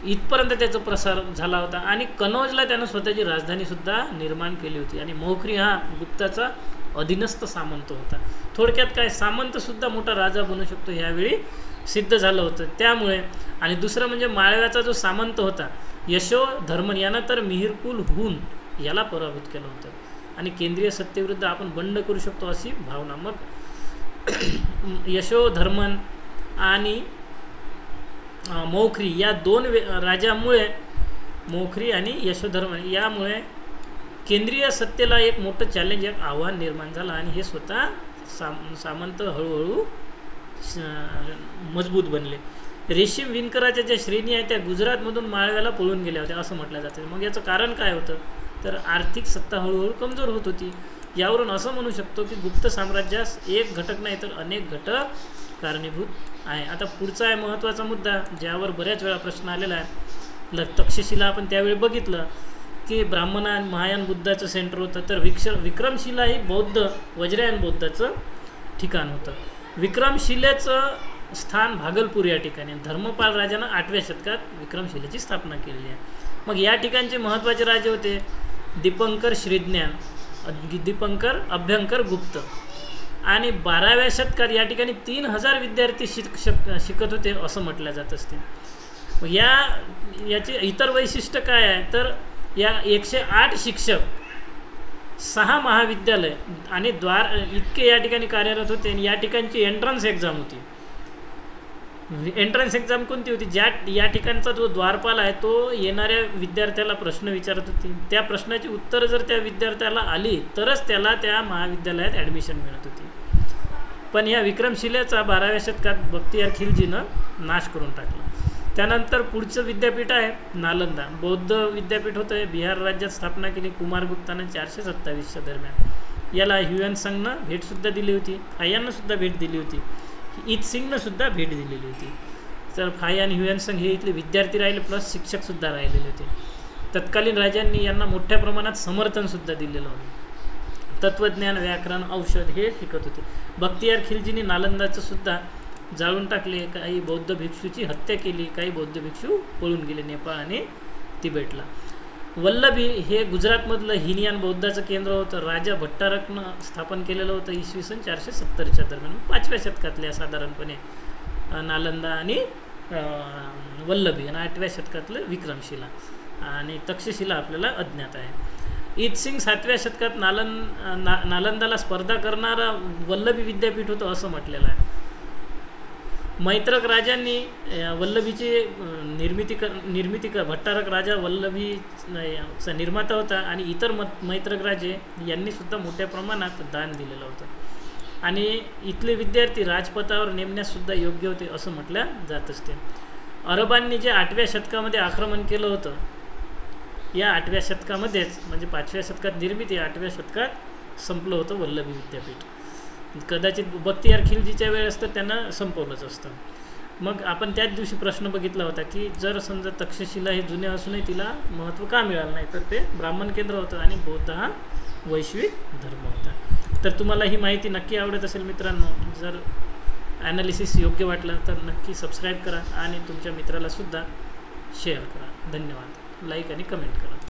इथपर्यंत त्याचा प्रसार झाला होता आणि कनौजला त्यानं स्वतःची राजधानीसुद्धा निर्माण केली होती. आणि मौखरी हा गुप्ताचा अधीनस्थ सामंत होता. थोडक्यात काय सामंतसुद्धा मोठा राजा बनू शकतो ह्यावेळी सिद्ध झालं होतं. त्यामुळे आणि दुसरं म्हणजे माळव्याचा जो सामंत होता यशोधर्मन यानं तर मिहिरकुल हुन याला पराभूत केलं होतं आणि केंद्रीय सत्तेविरुद्ध आपण बंड करू शकतो अशी भावना. मग यशोधर्मन आणि मौखरी या दोन राजामुळे मौखरी आणि यशोधर्मन यामुळे केंद्रीय सत्तेला एक मोठं चॅलेंज एक आव्हान निर्माण झालं आणि हे स्वतः सामंत हळूहळू मजबूत बनले. रेशीम विणकराच्या ज्या श्रेणी आहेत त्या गुजरातमधून माळव्याला पळून गेल्या होत्या असं म्हटलं जातं. मग याचं कारण काय होतं तर आर्थिक सत्ता हळूहळू कमजोर होत होती. यावरून असं म्हणू शकतो की गुप्त साम्राज्यास एक घटक नाही तर अनेक घटक कारणीभूत आहे. आता पुढचा आहे महत्त्वाचा मुद्दा ज्यावर बऱ्याच वेळा प्रश्न आलेला आहे. तक्षशिला आपण त्यावेळी बघितलं की ब्राह्मण आणि महायान बुद्धाचं सेंटर होतं तर विक्रमशिला ही बौद्ध वज्रयान बौद्धाचं ठिकाण होतं. विक्रमशिलेचं स्थान भागलपूर या ठिकाणी धर्मपाल राजानं 8व्या शतकात विक्रमशिलेची स्थापना केलेली आहे. मग या ठिकाणचे महत्त्वाचे राजे होते दीपंकर श्रीज्ञान, दीपंकर अभ्यंकर गुप्त आणि 12व्या शतकात या ठिकाणी 3000 विद्यार्थी शिकत होते असं म्हटलं जात असते. मग याचे इतर वैशिष्ट्य काय आहे तर या 108 शिक्षक 6 महाविद्यालय आणि द्वार इतके या ठिकाणी कार्यरत होते. आणि या ठिकाणची एंट्रन्स एक्झाम होती. एंट्रन्स एक्झाम कोणती होती या ठिकाणचा जो द्वारपाल आहे तो येणाऱ्या विद्यार्थ्याला प्रश्न विचारत होती. त्या प्रश्नाची उत्तरं जर त्या विद्यार्थ्याला आली तरच त्याला त्या महाविद्यालयात ॲडमिशन मिळत होती. पण या विक्रमशिलेचा 12व्या शतकात बख्तियार खिलजीनं नाश करून टाकला. त्यानंतर पुढचं विद्यापीठ आहे नालंदा बौद्ध विद्यापीठ होतं. बिहार राज्यात स्थापना केली कुमारगुप्तानं 427च्या दरम्यान. याला ह्युएनसांगनं भेटसुद्धा दिली होती. फायांनासुद्धा भेट दिली होती. ईतसिंगनं सुद्धा भेट दिलेली होती. तर फाय आणि ह्युएनसांग हे इथले विद्यार्थी राहिले प्लस शिक्षकसुद्धा राहिलेले होते. तत्कालीन राजांनी यांना मोठ्या प्रमाणात समर्थनसुद्धा दिलेलं होतं. तत्त्वज्ञान व्याकरण औषध हे शिकत होते. बख्तियार खिलजीने नालंदाचं सुद्धा जाळून टाकले. काही बौद्ध भिक्षूची हत्या केली. काही बौद्ध भिक्षू पळून गेले नेपाळ आणि तिबेटला. वल्लभी हे गुजरातमधलं हिनयान बौद्धाचं केंद्र होतं. राजा भट्टारकनं स्थापन केलेलं होतं इसवी सन 470च्या दरम्यान 5व्या शतकातल्या साधारणपणे नालंदा आणि वल्लभी आणि 8व्या शतकातलं विक्रमशिला आणि तक्षशिला आपल्याला अज्ञात आहे. ईतसिंग 7व्या शतकात नालंदाला स्पर्धा करणारा वल्लभी विद्यापीठ होतं असं म्हटलेलं आहे. मैत्रक राजांनी वल्लभीची निर्मिती भट्टारक राजा वल्लभीचा निर्माता होता आणि इतर मैत्रक राजे यांनी सुद्धा मोठ्या प्रमाणात दान दिलेलं होतं. आणि इथले विद्यार्थी राजपथावर नेमण्याससुद्धा योग्य होते असं म्हटलं जात असते. अरबांनी जे 8व्या शतकामध्ये आक्रमण केलं होतं या 8व्या शतकामध्येच म्हणजे 5व्या शतकात निर्मिती 8व्या शतकात संपलं होतं वल्लभी विद्यापीठ. कदाचित बख्तियार खिलजीच्या वेळेस तर त्यांना संपवलंच असतं. मग आपण त्याच दिवशी प्रश्न बघितला होता की जर समजा तक्षशिला हे जुने असूनही तिला महत्त्व का मिळालं नाही, तर ते ब्राह्मण केंद्र होतं आणि बौद्ध हा वैश्विक धर्म होता. तर तुम्हाला ही माहिती नक्की आवडत असेल मित्रांनो. जर ॲनालिसिस योग्य वाटलं तर नक्की सबस्क्राईब करा आणि तुमच्या मित्राला सुद्धा शेअर करा. धन्यवाद. लाईक आणि कमेंट करा.